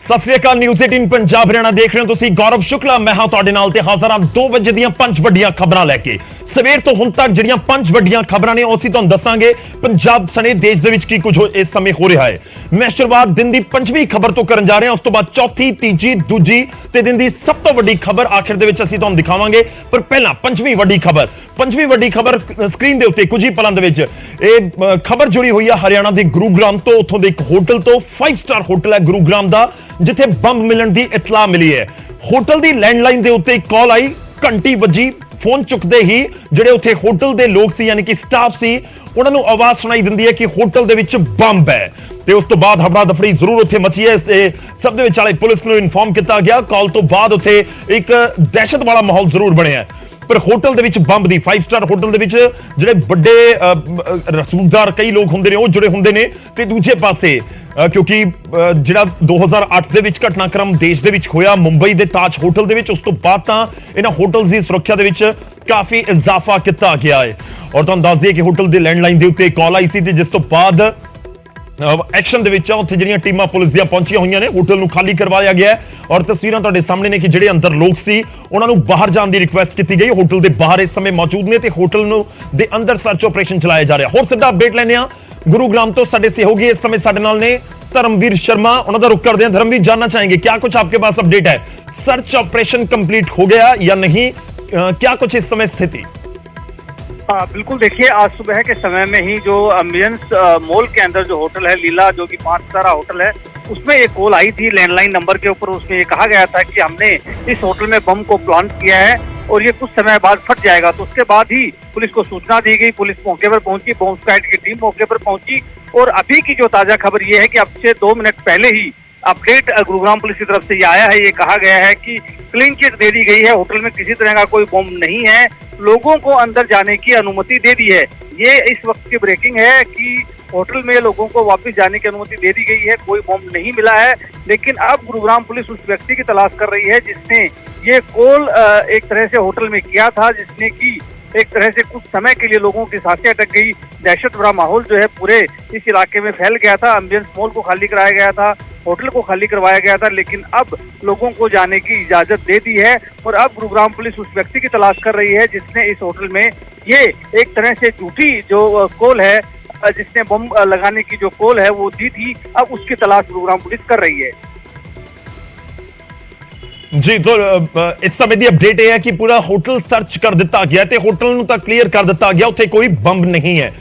ਸਤਿ ਸ੍ਰੀ ਅਕਾਲ। News 18 Punjab Haryana ਦੇਖ ਰਹੇ ਹੋ ਤੁਸੀਂ। ਗੌਰਵ ਸ਼ੁਕਲਾ ਮੈਂ ਹਾਂ ਤੁਹਾਡੇ ਨਾਲ ਤੇ ਹਾਜ਼ਰ ਹਾਂ 2 ਵਜੇ ਦੀਆਂ 5 ਵੱਡੀਆਂ ਖਬਰਾਂ ਲੈ ਕੇ। ਸਵੇਰ ਤੋਂ ਹੁਣ ਤੱਕ ਜਿਹੜੀਆਂ 5 ਵੱਡੀਆਂ ਖਬਰਾਂ ਨੇ ਉਹ ਅਸੀਂ ਤੁਹਾਨੂੰ ਦੱਸਾਂਗੇ। ਪੰਜਾਬ ਸਣੇ ਦੇਸ਼ ਦੇ ਵਿੱਚ ਕੀ ਕੁਝ ਇਸ ਸਮੇਂ ਹੋ ਰਿਹਾ ਹੈ। ਮੈਂ ਸ਼ੁਰੂਆਤ ਦਿਨ ਦੀ 5ਵੀਂ ਖਬਰ ਤੋਂ ਕਰਨ ਜਾ ਰਿਹਾ ਹਾਂ, ਉਸ ਤੋਂ ਬਾਅਦ ਚੌਥੀ, ਤੀਜੀ, ਦੂਜੀ ਤੇ ਦਿਨ ਦੀ ਸਭ ਤੋਂ ਵੱਡੀ ਖਬਰ ਆਖਿਰ ਦੇ ਵਿੱਚ ਅਸੀਂ ਤੁਹਾਨੂੰ ਦਿਖਾਵਾਂਗੇ। ਪਰ ਪਹਿਲਾਂ 5ਵੀਂ ਵੱਡੀ ਖਬਰ। 5ਵੀਂ ਵੱਡੀ ਖਬਰ ਸਕਰੀਨ ਦੇ ਉੱਤੇ ਕੁਝ ਹੀ ਪਲਾਂ ਦੇ ਵਿੱਚ ਇਹ ਖਬਰ ਜੁੜੀ ਹੋਈ ਹੈ ਹਰਿਆਣਾ ਦੇ ਗੁਰੂਗ੍ਰਾਮ ਤੋਂ। ਉੱਥੋਂ ਦੇ ਇੱਕ ਹੋਟਲ ਤੋਂ 5 ਸਟਾਰ ਹੋਟਲ ਹੈ ਗੁਰੂਗ੍ਰਾਮ ਦਾ, ਜਿੱਥੇ ਬੰਬ ਮਿਲਣ ਦੀ ਇਤਲਾਹ ਮਿਲੀ ਹੈ। ਹੋਟਲ ਦੀ ਲੈਂਡਲਾਈਨ ਦੇ ਉੱਤੇ ਇੱਕ ਕਾਲ ਆਈ, ਘੰਟੀ ਵੱਜੀ, ਫੋਨ ਚੁੱਕਦੇ ਹੀ ਜਿਹੜੇ ਉੱਥੇ ਹੋਟਲ ਦੇ ਲੋਕ ਸੀ ਯਾਨੀ ਕਿ ਸਟਾਫ ਸੀ ਉਹਨਾਂ ਨੂੰ ਆਵਾਜ਼ ਸੁਣਾਈ ਦਿੰਦੀ ਹੈ ਕਿ ਹੋਟਲ ਦੇ ਵਿੱਚ ਬੰਬ ਹੈ। ਤੇ ਉਸ ਤੋਂ ਬਾਅਦ ਹਫੜਾ ਦਫੜੀ ਜ਼ਰੂਰ ਉੱਥੇ ਮਚੀ ਹੈ। ਸਭ ਦੇ ਵਿਚਾਲੇ ਪੁਲਿਸ ਨੂੰ ਇਨਫਾਰਮ ਕੀਤਾ ਗਿਆ। ਕਾਲ ਤੋਂ ਬਾਅਦ ਉੱਥੇ ਇੱਕ ਦਹਿਸ਼ਤ ਵਾਲਾ ਮਾਹੌਲ ਜ਼ਰੂਰ ਬਣਿਆ। ਪਰ ਹੋਟਲ ਦੇ ਵਿੱਚ ਬੰਬ ਦੀ 5 ਸਟਾਰ ਹੋਟਲ ਦੇ ਵਿੱਚ ਜਿਹੜੇ ਵੱਡੇ ਰਸੂਖਦਾਰ ਕਈ ਲੋਕ ਹੁੰਦੇ ਨੇ ਉਹ ਜੁੜੇ ਹੁੰਦੇ ਨੇ। ਤੇ ਦੂਜੇ ਪਾਸੇ ਕਿਉਂਕਿ ਜਿਹੜਾ 2008 ਦੇ ਵਿੱਚ ਘਟਨਾਕ੍ਰਮ ਦੇਸ਼ ਦੇ ਵਿੱਚ ਹੋਇਆ ਮੁੰਬਈ ਦੇ ਤਾਜ ਹੋਟਲ ਦੇ ਵਿੱਚ, ਉਸ ਤੋਂ ਬਾਅਦ ਤਾਂ ਇਹਨਾਂ ਹੋਟਲਸ ਦੀ ਸੁਰੱਖਿਆ ਦੇ ਵਿੱਚ ਕਾਫੀ ਇਜ਼ਾਫਾ ਕੀਤਾ ਗਿਆ ਹੈ। ਔਰ ਤੁਹਾਨੂੰ ਦੱਸ ਦਈਏ ਕਿ ਹੋਟਲ ਦੇ ਲੈਂਡਲਾਈਨ ਦੇ ਉੱਤੇ ਕਾਲ ਆਈ ਸੀ ਤੇ ਜਿਸ ਤੋਂ ਬਾਅਦ ਐਕਸ਼ਨ ਦੇ ਵਿੱਚ ਉੱਥੇ ਜਿਹੜੀਆਂ ਟੀਮਾਂ ਪੁਲਿਸ ਦੀਆਂ ਪਹੁੰਚੀਆਂ ਹੋਈਆਂ ਨੇ, ਹੋਟਲ ਨੂੰ ਖਾਲੀ ਕਰਵਾਇਆ ਗਿਆ ਹੈ। ਔਰ ਤਸਵੀਰਾਂ ਤੁਹਾਡੇ ਸਾਹਮਣੇ ਨੇ ਕਿ ਜਿਹੜੇ ਅੰਦਰ ਲੋਕ ਸੀ ਉਹਨਾਂ ਨੂੰ ਬਾਹਰ ਜਾਣ ਦੀ ਰਿਕੁਐਸਟ ਕੀਤੀ ਗਈ। ਹੋਟਲ ਦੇ ਬਾਹਰ ਇਸ ਸਮੇਂ ਮੌਜੂਦ ਨੇ ਤੇ ਹੋਟਲ ਨੂੰ ਦੇ ਅੰਦਰ ਸਰਚ ਆਪਰੇਸ਼ਨ ਚਲਾਇਆ ਜਾ ਰਿਹਾ। ਹੋਰ ਸਿੱਧਾ ਅਪਡੇਟ ਲੈਣੇ ਆ गुरुग्राम तो साडे सहयोगी इस समय साडे नाल ने धर्मवीर शर्मा, उन्हां दा रुख करदे हां। धर्मवीर, जानना चाहेंगे क्या कुछ आपके पास अपडेट है? सर्च ऑपरेशन कंप्लीट हो गया या नहीं? क्या कुछ इस समय स्थिति? बिल्कुल, देखिए आज सुबह के समय में ही जो अम्बियंस मॉल के अंदर जो होटल है लीला, जो कि 5 सितारा होटल है, उसमें एक कॉल आई थी लैंडलाइन नंबर के ऊपर। उसमें ये कहा गया था कि हमने इस होटल में बम को प्लांट किया है और ये कुछ समय बाद फट जाएगा। तो उसके बाद ही पुलिस को सूचना दी गई। पुलिस मौके पर पहुंची, बॉम्ब स्क्वाड की टीम मौके पर पहुंची। और अभी की जो ताजा खबर ये है कि अब से 2 मिनट पहले ही अपडेट गुरुग्राम पुलिस की तरफ से ये आया है। ये कहा गया है कि क्लीन चिट दे दी गई है, होटल में किसी तरह का कोई बॉम्ब नहीं है, लोगों को अंदर जाने की अनुमति दे दी है। ये इस वक्त की ब्रेकिंग है कि होटल में लोगों को वापस जाने की अनुमति दे दी गई है, कोई बॉम्ब नहीं मिला है। लेकिन अब गुरुग्राम पुलिस उस व्यक्ति की तलाश कर रही है जिसने ये कॉल एक तरह से होटल में किया था, जिसने की एक तरह से कुछ समय के लिए लोगों की सांसें अटक गई। दहशत भरा माहौल जो है पूरे इस इलाके में फैल गया था। एम्बियंस मॉल को खाली कराया गया था, होटल को खाली करवाया गया था, लेकिन अब लोगों को जाने की इजाजत दे दी है। और अब गुरुग्राम पुलिस उस व्यक्ति की तलाश कर रही है जिसने इस होटल में ये एक तरह से झूठी जो कॉल है, जिसने बम लगाने की जो कॉल है वो दी थी, अब उसकी तलाश गुरुग्राम पुलिस कर रही है। जी, तो इस समय की अपडेट यह है कि पूरा होटल सर्च कर दिता गया ते होटल ਨੂੰ ਤਾਂ ਕਲੀਅਰ ਕਰ ਦਿੱਤਾ ਗਿਆ, ਉੱਥੇ ਕੋਈ ਬੰਬ ਨਹੀਂ ਹੈ।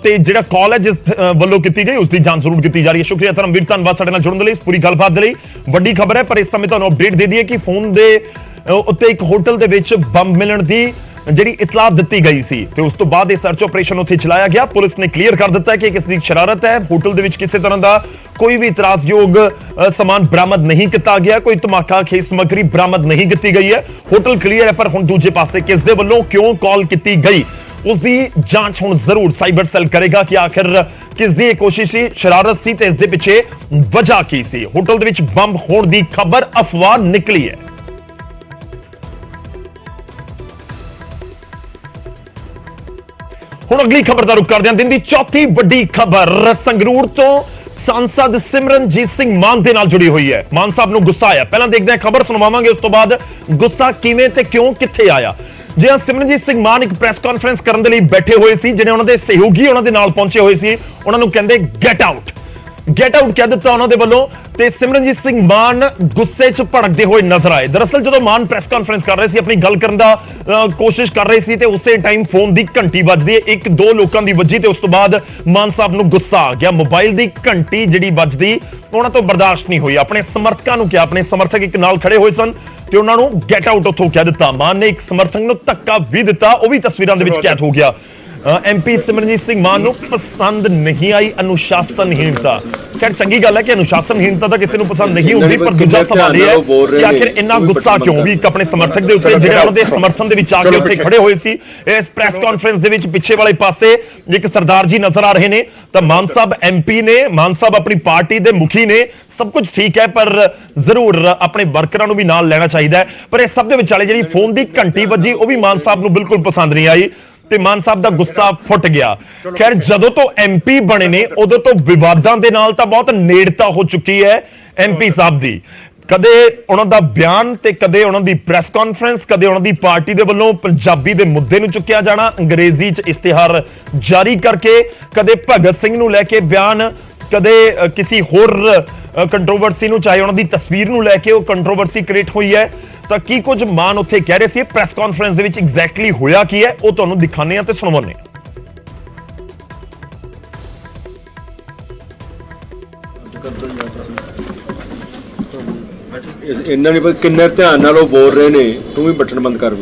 ਤੇ ਜਿਹੜਾ ਕਾਲ ਹੈ ਜਿਸ ਵੱਲੋਂ ਕੀਤੀ ਗਈ ਉਸ ਦੀ ਜਾਂਚ ਜ਼ਰੂਰ ਕੀਤੀ ਜਾ ਰਹੀ ਹੈ। ਸ਼ੁਕਰੀਆ ਧਰਮਵੀਰ, ਧੰਨਵਾਦ ਸਾਡੇ ਨਾਲ ਜੁੜਨ ਦੇ ਲਈ, ਇਸ ਪੂਰੀ ਗੱਲਬਾਤ ਦੇ ਲਈ। ਵੱਡੀ ਖਬਰ ਹੈ ਪਰ ਇਸ ਸਮੇਂ ਤੁਹਾਨੂੰ ਅਪਡੇਟ ਦੇ ਦਈਏ ਕਿ ਫੋਨ ਦੇ ਉੱਤੇ ਇੱਕ ਹੋਟਲ ਦੇ ਵਿੱਚ ਬੰਬ ਮਿਲਣ ਦੀ ਜਿਹੜੀ ਇਤਲਾਹ ਦਿੱਤੀ ਗਈ ਸੀ ਤੇ ਉਸ ਤੋਂ ਬਾਅਦ ਇਹ ਸਰਚ ਆਪਰੇਸ਼ਨ ਉੱਥੇ ਚਲਾਇਆ ਗਿਆ। ਪੁਲਿਸ ਨੇ ਕਲੀਅਰ ਕਰ ਦਿੱਤਾ ਕਿ ਕਿਸ ਦੀ ਸ਼ਰਾਰਤ ਹੈ। ਹੋਟਲ ਦੇ ਵਿੱਚ ਕਿਸੇ ਤਰ੍ਹਾਂ ਦਾ ਕੋਈ ਵੀ ਇਤਰਾਜ਼ਯੋਗ ਸਮਾਨ ਬਰਾਮਦ ਨਹੀਂ ਕੀਤਾ ਗਿਆ, ਕੋਈ ਧਮਾਕਾ ਖੇਸ ਸਮੱਗਰੀ ਬਰਾਮਦ ਨਹੀਂ ਕੀਤੀ ਗਈ ਹੈ। ਹੋਟਲ ਕਲੀਅਰ ਹੈ, ਪਰ ਹੁਣ ਦੂਜੇ ਪਾਸੇ ਕਿਸ ਦੇ ਵੱਲੋਂ ਕਿਉਂ ਕਾਲ ਕੀਤੀ ਗਈ ਉਸ ਦੀ ਜਾਂਚ ਹੁਣ ਜ਼ਰੂਰ ਸਾਈਬਰ ਸੈੱਲ ਕਰੇਗਾ ਕਿ ਆਖਿਰ ਕਿਸ ਦੀ ਇਹ ਕੋਸ਼ਿਸ਼ ਸੀ, ਸ਼ਰਾਰਤ ਸੀ ਤੇ ਇਸ ਦੇ ਪਿੱਛੇ ਵਜ੍ਹਾ ਕੀ ਸੀ। ਹੋਟਲ ਦੇ ਵਿੱਚ ਬੰਬ ਹੋਣ ਦੀ ਖਬਰ ਅਫਵਾਹ ਨਿਕਲੀ ਹੈ। ਹੁਣ ਅਗਲੀ ਖਬਰ ਦਾ ਰੁਖ ਕਰਦੇ ਹਾਂ। ਦਿਨ ਦੀ ਚੌਥੀ ਵੱਡੀ ਖਬਰ ਸੰਗਰੂਰ ਤੋਂ सांसद सिमरनजीत सिंह मान ਦੇ ਨਾਲ ਜੁੜੀ ਹੋਈ ਹੈ। ਮਾਨ ਸਾਹਿਬ ਨੂੰ ਗੁੱਸਾ ਆਇਆ। ਪਹਿਲਾਂ ਦੇਖਦੇ ਹਾਂ ਖਬਰ ਸੁਣਾਵਾਂਗੇ, ਉਸ ਤੋਂ ਬਾਅਦ ਗੁੱਸਾ ਕਿਵੇਂ ਤੇ ਕਿਉਂ ਕਿੱਥੇ ਆਇਆ। ਜੀ ਹਾਂ, ਸਿਮਰਨਜੀਤ ਸਿੰਘ ਮਾਨ ਇੱਕ ਪ੍ਰੈਸ ਕਾਨਫਰੰਸ ਕਰਨ ਦੇ ਲਈ ਬੈਠੇ ਹੋਏ ਸੀ, ਜਿਹੜੇ ਉਹਨਾਂ ਦੇ ਸਹਿਯੋਗੀ ਉਹਨਾਂ ਦੇ ਨਾਲ ਪਹੁੰਚੇ ਹੋਏ ਸੀ। ਉਹਨਾਂ ਨੂੰ ਕਹਿੰਦੇ ਗੈਟ ਆਊਟ ਕਹਿ ਦਿੱਤਾ ਉਹਨਾਂ ਦੇ ਵੱਲੋਂ ਤੇ ਸਿਮਰਨਜੀਤ ਸਿੰਘ ਮਾਨ ਗੁੱਸੇ 'ਚ ਭੜਕਦੇ ਹੋਏ ਨਜ਼ਰ ਆਏ। ਦਰਅਸਲ ਜਦੋਂ ਮਾਨ ਪ੍ਰੈਸ ਕਾਨਫਰੰਸ ਕਰ ਰਹੇ ਸੀ, ਆਪਣੀ ਗੱਲ ਕਰਨ ਦਾ ਕੋਸ਼ਿਸ਼ ਕਰ ਰਹੇ ਸੀ ਤੇ ਉਸੇ ਟਾਈਮ ਫੋਨ ਦੀ ਘੰਟੀ ਵੱਜਦੀ ਹੈ। 1-2 ਲੋਕਾਂ ਦੀ ਵੱਜੀ ਤੇ ਉਸ ਤੋਂ ਬਾਅਦ ਮਾਨ ਸਾਹਿਬ ਨੂੰ ਗੁੱਸਾ ਆ ਗਿਆ। ਮੋਬਾਈਲ ਦੀ ਘੰਟੀ ਜਿਹੜੀ ਵੱਜਦੀ ਉਹਨਾਂ ਤੋਂ ਬਰਦਾਸ਼ਤ ਨਹੀਂ ਹੋਈ। ਆਪਣੇ ਸਮਰਥਕਾਂ ਨੂੰ ਕਿਹਾ, ਆਪਣੇ ਸਮਰਥਕ ਇੱਕ ਨਾਲ ਖੜੇ ਹੋਏ ਸਨ ਤੇ ਉਹਨਾਂ ਨੂੰ ਗੈਟ ਆਊਟ ਉੱਥੋਂ ਕਹਿ ਦਿੱਤਾ। ਮਾਨ ਨੇ ਇੱਕ ਸਮਰਥਕ ਨੂੰ ਧੱਕਾ ਵੀ ਦਿੱਤਾ, ਉਹ ਵੀ ਤਸਵੀਰਾਂ ਦੇ ਵਿੱਚ ਕੈਦ ਹੋ ਗਿਆ। एमपी सिमरनजीत सिंह मान ਨੂੰ ਪਸੰਦ ਨਹੀਂ ਆਈ ਅਨੁਸ਼ਾਸਨਹੀਣਤਾ। ਖੈਰ ਚੰਗੀ ਗੱਲ ਹੈ ਕਿ ਅਨੁਸ਼ਾਸਨਹੀਣਤਾ ਤਾਂ ਕਿਸੇ ਨੂੰ ਪਸੰਦ ਨਹੀਂ ਹੁੰਦੀ, ਪਰ ਦੂਜਾ ਸਵਾਲ ਇਹ ਹੈ ਕਿ ਆਖਿਰ ਇੰਨਾ ਗੁੱਸਾ ਕਿਉਂ ਵੀ ਇੱਕ ਆਪਣੇ ਸਮਰਥਕ ਦੇ ਉੱਤੇ ਜਿਹੜੇ ਉਹਨਾਂ ਦੇ ਸਮਰਥਨ ਦੇ ਵਿੱਚ ਆ ਕੇ ਉੱਥੇ ਖੜੇ ਹੋਏ ਸੀ। ਇਸ ਪ੍ਰੈਸ ਕਾਨਫਰੰਸ ਦੇ ਵਿੱਚ ਪਿੱਛੇ ਵਾਲੇ ਪਾਸੇ ਇੱਕ ਸਰਦਾਰ ਜੀ ਨਜ਼ਰ ਆ ਰਹੇ ਨੇ ਤਾਂ ਮਾਨ ਸਾਹਿਬ ਐਮਪੀ ਨੇ, ਮਾਨ ਸਾਹਿਬ ਆਪਣੀ ਪਾਰਟੀ ਦੇ ਮੁਖੀ ਨੇ, ਸਭ ਕੁਝ ਠੀਕ ਹੈ ਪਰ ਜ਼ਰੂਰ ਆਪਣੇ ਵਰਕਰਾਂ ਨੂੰ ਵੀ ਨਾਲ ਲੈਣਾ ਚਾਹੀਦਾ ਹੈ। ਪਰ ਇਸ ਸਭ ਦੇ ਵਿਚਾਲੇ ਜਿਹੜੀ ਫੋਨ ਦੀ ਘੰਟੀ ਵੱਜੀ ਉਹ ਵੀ ਮਾਨ ਸਾਹਿਬ ਨੂੰ ਬਿਲਕੁਲ ਪਸੰਦ ਨਹੀਂ ਆਈ ਤੇ ਮਾਨ ਸਾਹਿਬ ਦਾ ਗੁੱਸਾ ਫੁੱਟ ਗਿਆ। ਖੈਰ ਜਦੋਂ ਤੋਂ ਐਮਪੀ ਬਣੇ ਨੇ ਉਦੋਂ ਤੋਂ ਵਿਵਾਦਾਂ ਦੇ ਨਾਲ ਤਾਂ ਬਹੁਤ ਨੇੜਤਾ ਹੋ ਚੁੱਕੀ ਹੈ ਐਮਪੀ ਸਾਹਿਬ ਦੀ ਕਦੇ ਉਹਨਾਂ ਦਾ ਬਿਆਨ ਤੇ ਕਦੇ ਉਹਨਾਂ ਦੀ ਪ੍ਰੈਸ ਕਾਨਫਰੰਸ, ਕਦੇ ਉਹਨਾਂ ਦੀ ਪਾਰਟੀ ਦੇ ਵੱਲੋਂ ਪੰਜਾਬੀ ਦੇ ਮੁੱਦੇ ਨੂੰ ਚੁੱਕਿਆ ਜਾਣਾ, ਅੰਗਰੇਜ਼ੀ 'ਚ ਇਸ਼ਤਿਹਾਰ ਜਾਰੀ ਕਰਕੇ, ਕਦੇ ਭਗਤ ਸਿੰਘ ਨੂੰ ਲੈ ਕੇ ਬਿਆਨ, ਕਦੇ ਕਿਸੇ ਹੋਰ ਕੰਟਰੋਵਰਸੀ ਨੂੰ, ਚਾਹੇ ਉਹਨਾਂ ਦੀ ਤਸਵੀਰ ਨੂੰ ਲੈ ਕੇ ਉਹ ਕੰਟਰੋਵਰਸੀ ਕ੍ਰੀਏਟ ਹੋਈ ਹੈ। ਤਾਂ ਕੀ ਕੁਝ ਮਾਨ ਉੱਥੇ ਕਹਿ ਰਹੇ ਸੀ ਪ੍ਰੈਸ ਕਾਨਫਰੰਸ ਦੇ ਵਿੱਚ ਐਗਜ਼ੈਕਟਲੀ ਹੋਇਆ ਕੀ ਹੈ, ਉਹ ਤੁਹਾਨੂੰ ਦਿਖਾਉਂਦੇ ਆ ਤੇ ਸੁਣਾਉਂਦੇ ਆ। ਇੰਨਾ ਨਹੀਂ ਪਤਾ ਕਿੰਨੇ ਧਿਆਨ ਨਾਲ ਉਹ ਬੋਲ ਰਹੇ ਨੇ, ਤੂੰ ਵੀ ਬਟਨ ਬੰਦ ਕਰ।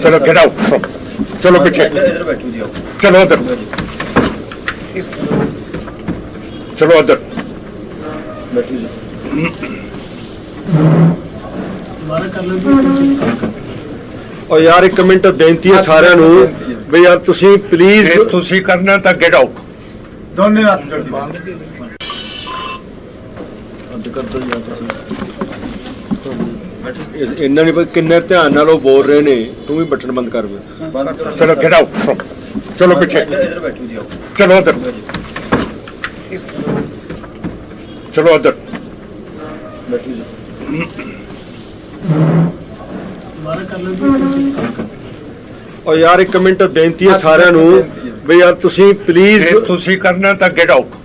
ਚਲੋ ਗੈਟ ਆਊਟ, ਚਲੋ ਪਿੱਛੇ, ਚਲੋ ਉਧਰ, ਚਲੋ ਉਧਰ। ਉਹ ਯਾਰ ਇੱਕ ਮਿੰਟ ਬੇਨਤੀ ਹੈ ਸਾਰਿਆਂ ਨੂੰ ਵੀ ਯਾਰ ਤੁਸੀਂ ਪਲੀਜ਼, ਤੁਸੀਂ ਕਰਨਾ ਤਾਂ ਗੈਟ ਆਊਟ। ਦੋਨੇ ਹੱਥ ਬੰਦ ਕਰ ਦੋ ਯਾਰ। ਇੰਨਾ ਨਹੀਂ ਪਤਾ ਕਿੰਨੇ ਧਿਆਨ ਨਾਲ ਉਹ ਬੋਲ ਰਹੇ ਨੇ, ਤੂੰ ਵੀ ਬਟਨ ਬੰਦ ਕਰ। ਚਲੋ ਗੈਟ ਆਊਟ, ਚਲੋ ਪਿੱਛੇ, ਚਲੋ ਉਧਰ, ਚਲੋ ਉਧਰ। ਉਹ ਯਾਰ ਇੱਕ ਮਿੰਟ ਬੇਨਤੀ ਹੈ ਸਾਰਿਆਂ ਨੂੰ ਵੀ ਯਾਰ ਤੁਸੀਂ ਪਲੀਜ਼, ਤੁਸੀਂ ਕਰਨਾ ਤਾਂ ਗੈਟ ਆਊਟ।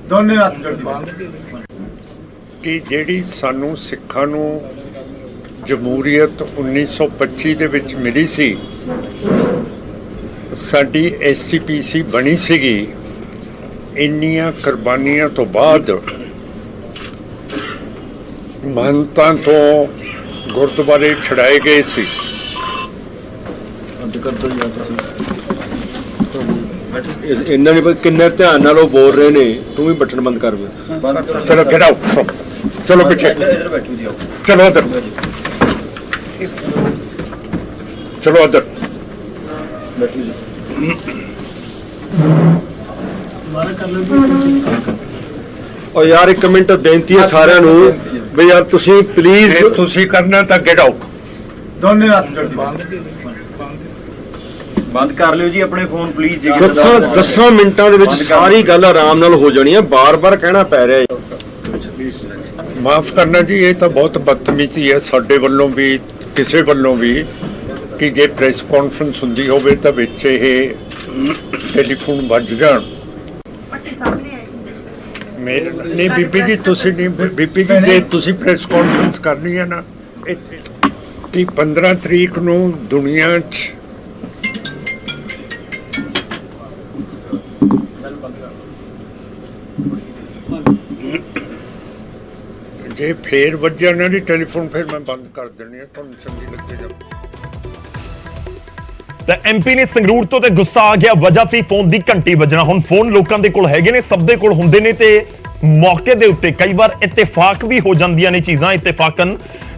ਦੋਨੇ ਹੱਥ ਬੰਦ। ਕਿ ਜਿਹੜੀ ਸਾਨੂੰ ਸਿੱਖਾਂ ਨੂੰ ਜਮਹੂਰੀਅਤ 1925 ਦੇ ਵਿੱਚ ਮਿਲੀ ਸੀ, ਸਾਡੀ ਐਸਜੀਪੀਸੀ ਬਣੀ ਸੀਗੀ, ਇੰਨੀਆਂ ਕੁਰਬਾਨੀਆਂ ਤੋਂ ਬਾਅਦ ਮਹੰਤਾਂ ਤੋਂ ਗੁਰਦੁਆਰੇ ਛੜਾਏ ਗਏ ਸੀ। ਇੰਨਾ ਨਹੀਂ ਪਤਾ ਕਿੰਨੇ ਧਿਆਨ ਨਾਲ ਉਹ ਬੋਲ ਰਹੇ ਨੇ, ਤੂੰ ਵੀ ਬਟਨ ਬੰਦ ਕਰ। ਚਲੋ ਗੈਟ ਆਊਟ, ਚਲੋ ਪਿੱਛੇ, ਚਲੋ ਉਧਰ, ਚਲੋ ਉਧਰ। ਉਹ ਯਾਰ ਇੱਕ ਮਿੰਟ ਬੇਨਤੀ ਹੈ ਸਾਰਿਆਂ ਨੂੰ ਵੀ ਯਾਰ ਤੁਸੀਂ ਪਲੀਜ਼, ਤੁਸੀਂ ਕਰਨਾ ਤਾਂ ਗੈਟ ਆਊਟ। ਦੋਨੇ ਹੱਥ ਬੰਦ ਕਰ ਲਿਓ ਜੀ ਆਪਣੇ ਫੋਨ ਪਲੀਜ਼। 10 ਮਿੰਟਾਂ ਦੇ ਵਿੱਚ ਸਾਰੀ ਗੱਲ ਆਰਾਮ ਨਾਲ ਹੋ ਜਾਣੀ ਹੈ, ਬਾਰ-ਬਾਰ ਕਹਿਣਾ ਪੈ ਰਿਹਾ ਹੈ। ਮਾਫ ਕਰਨਾ ਜੀ, ਇਹ ਤਾਂ ਬਹੁਤ ਬਦਤਮੀਜ਼ੀ ਹੈ ਸਾਡੇ ਵੱਲੋਂ ਵੀ, ਕਿਸੇ ਵੱਲੋਂ ਵੀ, ਕਿ ਜੇ ਪ੍ਰੈਸ ਕਾਨਫਰੰਸ ਹੁੰਦੀ ਹੋਵੇ ਤਾਂ ਵਿੱਚ ਇਹ ਟੈਲੀਫੋਨ ਵੱਜ ਜਾਣ। ਮੇਰੇ ਨਹੀਂ ਬੀਬੀ ਜੀ, ਤੁਸੀਂ ਨਹੀਂ ਬੀਬੀ ਜੀ, ਜੇ ਤੁਸੀਂ ਪ੍ਰੈਸ ਕਾਨਫਰੰਸ ਕਰਨੀ ਹੈ ਨਾ, ਕਿ 15 ਤਰੀਕ ਨੂੰ ਦੁਨੀਆ 'ਚ ਜੇ ਫੇਰ ਵੱਜਿਆ ਨਾ ਦੀ ਟੈਲੀਫੋਨ, ਫਿਰ ਮੈਂ ਬੰਦ ਕਰ ਦੇਣੀ ਹੈ, ਤੁਹਾਨੂੰ ਚੰਗੀ ਲੱਗੇਗਾ। ਤਾਂ ਐਮਪੀ ਨੇ ਸੰਗਰੂਰ ਤੋਂ ਤੇ ਗੁੱਸਾ ਆ ਗਿਆ, ਵਜ੍ਹਾ ਸੀ ਫੋਨ ਦੀ ਘੰਟੀ ਵੱਜਣਾ। ਹੁਣ ਫੋਨ ਲੋਕਾਂ ਦੇ ਕੋਲ ਹੈਗੇ ਨੇ, ਸਭ ਦੇ ਕੋਲ ਹੁੰਦੇ ਨੇ, ਤੇ ਮੌਕੇ ਦੇ ਉੱਤੇ ਕਈ ਵਾਰ ਇਤਫਾਕ ਵੀ ਹੋ ਜਾਂਦੀਆਂ ਨੇ ਚੀਜ਼ਾਂ, ਇਤਫਾਕਨ,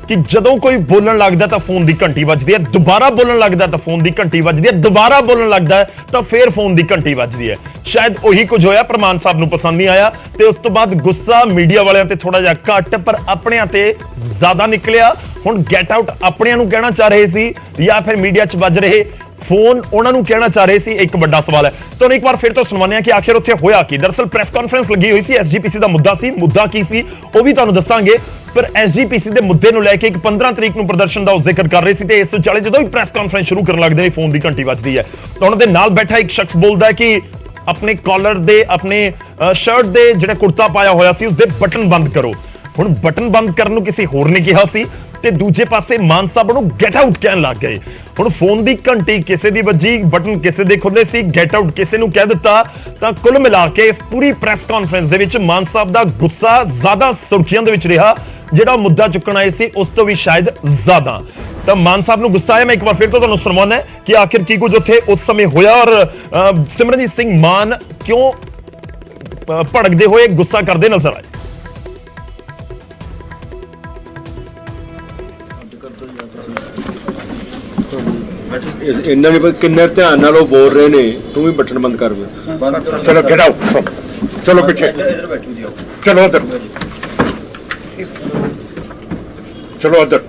ਕਿ ਜਦੋਂ ਕੋਈ ਬੋਲਣ ਲੱਗਦਾ ਤਾਂ ਫੋਨ ਦੀ ਘੰਟੀ ਵੱਜਦੀ ਹੈ, ਦੁਬਾਰਾ ਬੋਲਣ ਲੱਗਦਾ ਤਾਂ ਫੋਨ ਦੀ ਘੰਟੀ ਵੱਜਦੀ ਹੈ, ਦੁਬਾਰਾ ਬੋਲਣ ਲੱਗਦਾ ਤਾਂ ਫੇਰ ਫੋਨ ਦੀ ਘੰਟੀ ਵੱਜਦੀ ਹੈ। ਸ਼ਾਇਦ ਉਹੀ ਕੁਝ ਹੋਇਆ, ਪਰ ਮਾਨ ਸਾਹਿਬ ਨੂੰ ਪਸੰਦ ਨਹੀਂ ਆਇਆ ਤੇ ਉਸ ਤੋਂ ਬਾਅਦ ਗੁੱਸਾ ਮੀਡੀਆ ਵਾਲਿਆਂ ਤੇ ਥੋੜਾ ਜਿਹਾ ਘੱਟ, ਪਰ ਆਪਣਿਆਂ ਤੇ ਜ਼ਿਆਦਾ ਨਿਕਲਿਆ। ਹੁਣ ਗੈਟ ਆਊਟ ਆਪਣਿਆਂ ਨੂੰ ਕਹਿਣਾ ਚਾਹ ਰਹੇ ਸੀ ਜਾਂ ਫਿਰ ਮੀਡੀਆ 'ਚ ਵੱਜ ਰਹੇ ਫੋਨ ਉਹਨਾਂ ਨੂੰ ਕਹਿਣਾ ਚਾਹ ਰਹੇ ਸੀ, ਇੱਕ ਵੱਡਾ ਸਵਾਲ ਹੈ। ਤੁਹਾਨੂੰ ਇੱਕ ਵਾਰ ਫਿਰ ਤੋਂ ਸੁਣਵਾਉਂਦੇ ਹਾਂ ਕਿ ਆਖਿਰ ਉੱਥੇ ਹੋਇਆ ਕੀ। ਦਰਅਸਲ ਪ੍ਰੈਸ ਕਾਨਫਰੰਸ ਲੱਗੀ ਹੋਈ ਸੀ, ਐਸਜੀਪੀਸੀ ਦਾ ਮੁੱਦਾ ਸੀ। ਮੁੱਦਾ ਕੀ ਸੀ ਉਹ ਵੀ ਤੁਹਾਨੂੰ ਦੱਸਾਂਗੇ, ਪਰ ਐਸਜੀਪੀਸੀ ਦੇ ਮੁੱਦੇ ਨੂੰ ਲੈ ਕੇ ਇੱਕ 15 ਤਰੀਕ ਨੂੰ ਪ੍ਰਦਰਸ਼ਨ ਦਾ ਉਹ ਜ਼ਿਕਰ ਕਰ ਰਹੇ ਸੀ, ਤੇ ਇਸ ਤੋਂ ਚਾਲੇ ਜਦੋਂ ਵੀ ਪ੍ਰੈਸ ਕਾਨਫਰੰਸ ਸ਼ੁਰੂ ਕਰਨ ਲੱਗਦੇ ਨੇ ਫੋਨ ਦੀ ਘੰਟੀ ਵੱਜਦੀ ਹੈ। ਤਾਂ ਉਹਨਾਂ ਦੇ ਨਾਲ ਬੈਠਾ ਇੱਕ ਸ਼ਖਸ ਬੋਲਦਾ ਹੈ ਕਿ ਆਪਣੇ ਕਾਲਰ ਦੇ, ਆਪਣੇ ਸ਼ਰਟ ਦੇ ਜਿਹੜਾ ਕੁੜਤਾ ਪਾਇਆ ਹੋਇਆ ਸੀ ਉਸਦੇ ਬਟਨ ਬੰਦ ਕਰੋ। ਹੁਣ ਬਟਨ ਬੰਦ ਕਰਨ ਨੂੰ ਕਿਸੇ ਹੋਰ ਨੇ ਕਿਹਾ ਸੀ ਤੇ ਦੂਜੇ ਪਾਸੇ ਮਾਨ ਸਾਹਿਬ ਨੂੰ ਗੈਟ ਆਊਟ ਕਹਿਣ ਲੱਗ ਗਏ। ਹੁਣ ਫੋਨ ਦੀ ਘੰਟੀ ਕਿਸੇ ਦੀ ਵੱਜੀ, ਬਟਨ ਕਿਸੇ ਦੇ ਖੁੱਲੇ ਸੀ, ਗੈਟ ਆਊਟ ਕਿਸੇ ਨੂੰ ਕਹਿ ਦਿੱਤਾ। ਤਾਂ ਕੁੱਲ ਮਿਲਾ ਕੇ ਇਸ ਪੂਰੀ ਪ੍ਰੈਸ ਕਾਨਫਰੰਸ ਦੇ ਵਿੱਚ ਮਾਨ ਸਾਹਿਬ ਦਾ ਗੁੱਸਾ ਜ਼ਿਆਦਾ ਸੁਰਖੀਆਂ ਦੇ ਵਿੱਚ ਰਿਹਾ, ਜਿਹੜਾ ਮੁੱਦਾ ਚੁੱਕਣ ਆਏ ਸੀ ਉਸ ਤੋਂ ਵੀ ਸ਼ਾਇਦ ਜ਼ਿਆਦਾ। ਤਾਂ ਮਾਨ ਸਾਹਿਬ ਨੂੰ ਗੁੱਸਾ ਆਇਆ। ਮੈਂ ਇੱਕ ਵਾਰ ਫਿਰ ਤੋਂ ਤੁਹਾਨੂੰ ਸੁਣਾਉਣਾ ਕਿ ਆਖਿਰ ਕੀ ਕੁਝ ਉੱਥੇ ਉਸ ਸਮੇਂ ਹੋਇਆ ਔਰ ਸਿਮਰਨਜੀਤ ਸਿੰਘ ਮਾਨ ਕਿਉਂ ਭੜਕਦੇ ਹੋਏ ਗੁੱਸਾ ਕਰਦੇ ਨਜ਼ਰ ਆਏ। ਇੰਨਾ ਨਹੀਂ ਪਤਾ ਕਿੰਨੇ ਧਿਆਨ ਨਾਲ ਉਹ ਬੋਲ ਰਹੇ ਨੇ, ਤੂੰ ਵੀ ਬਟਨ ਬੰਦ ਕਰ। ਚਲੋ ਗੈਟ ਆਊਟ, ਚਲੋ ਪਿੱਛੇ, ਚਲੋ ਉਧਰ, ਚਲੋ ਉਧਰ।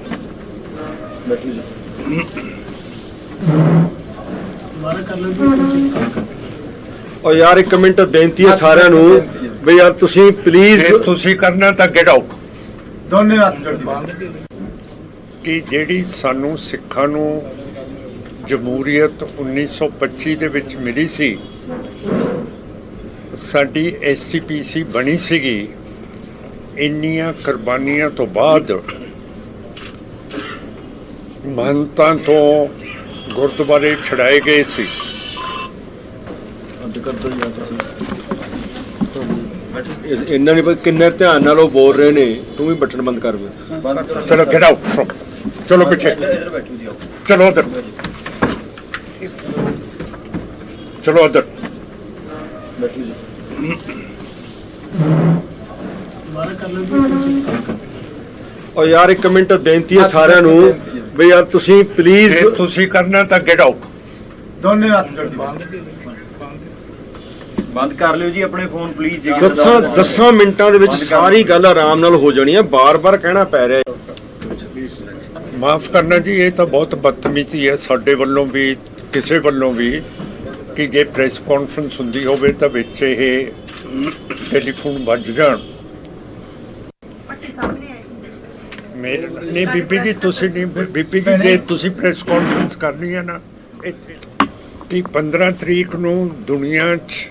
ਉਹ ਯਾਰ ਇੱਕ ਮਿੰਟ ਬੇਨਤੀ ਹੈ ਸਾਰਿਆਂ ਨੂੰ ਵੀ ਯਾਰ ਤੁਸੀਂ ਪਲੀਜ਼, ਤੁਸੀਂ ਕਰਨਾ ਤਾਂ ਗੈਟ ਆਊਟ। ਦੋਨੇ ਹੱਥ ਜੋੜ ਕਿ ਜਿਹੜੀ ਸਾਨੂੰ ਸਿੱਖਾਂ ਨੂੰ ਜਮਹੂਰੀਅਤ 1925 ਦੇ ਵਿੱਚ ਮਿਲੀ ਸੀ, ਸਾਡੀ ਐਸਜੀਪੀਸੀ ਬਣੀ ਸੀਗੀ, ਇੰਨੀਆਂ ਕੁਰਬਾਨੀਆਂ ਤੋਂ ਬਾਅਦ ਮਹੰਤਾਂ ਤੋਂ ਗੁਰਦੁਆਰੇ ਛੜਾਏ ਗਏ ਸੀ। ਇੰਨਾ ਨਹੀਂ ਪਤਾ ਕਿੰਨੇ ਧਿਆਨ ਨਾਲ ਉਹ ਬੋਲ ਰਹੇ ਨੇ, ਤੂੰ ਵੀ ਬਟਨ ਬੰਦ ਕਰ ਦੇ। ਚਲੋ ਗੈਟ ਆਊਟ ਫਰਮ, ਚਲੋ ਪਿੱਛੇ, ਚਲੋ ਉਧਰ, ਚਲੋ ਉਧਰ। ਉਹ ਯਾਰ ਇੱਕ ਮਿੰਟ ਬੇਨਤੀ ਹੈ ਸਾਰਿਆਂ ਨੂੰ ਵੀ ਯਾਰ ਤੁਸੀਂ ਪਲੀਜ਼ ਜੇ ਤੁਸੀਂ ਕਰਨਾ ਤਾਂ ਗੈਟ ਆਊਟ। ਦੋਨੇ ਹੱਥ ਜੋੜ ਬੰਦ ਕਰ ਲਿਓ ਜੀ ਆਪਣੇ ਫੋਨ ਪਲੀਜ਼ ਜੀ। 10 ਮਿੰਟਾਂ ਦੇ ਵਿੱਚ ਸਾਰੀ ਗੱਲ ਆਰਾਮ ਨਾਲ ਹੋ ਜਾਣੀ ਹੈ, ਬਾਰ-ਬਾਰ ਕਹਿਣਾ ਪੈ ਰਿਹਾ ਹੈ। ਮਾਫ ਕਰਨਾ ਜੀ, ਇਹ ਤਾਂ ਬਹੁਤ ਬਦਤਮੀਜ਼ੀ ਹੈ ਸਾਡੇ ਵੱਲੋਂ ਵੀ, ਕਿਸੇ ਵੱਲੋਂ ਵੀ, ਕਿ ਜੇ ਪ੍ਰੈਸ ਕਾਨਫਰੰਸ ਹੁੰਦੀ ਹੋਵੇ ਤਾਂ ਵਿੱਚ ਇਹ ਟੈਲੀਫੋਨ ਵੱਜ ਜਾਣ। ਮੇਰੇ ਨਹੀਂ ਬੀਬੀ ਜੀ, ਤੁਸੀਂ ਨਹੀਂ ਬੀਬੀ ਜੀ, ਜੇ ਤੁਸੀਂ ਪ੍ਰੈਸ ਕਾਨਫਰੰਸ ਕਰਨੀ ਹੈ ਨਾ ਇੱਥੇ, ਕਿ 15 ਤਰੀਕ ਨੂੰ ਦੁਨੀਆ 'ਚ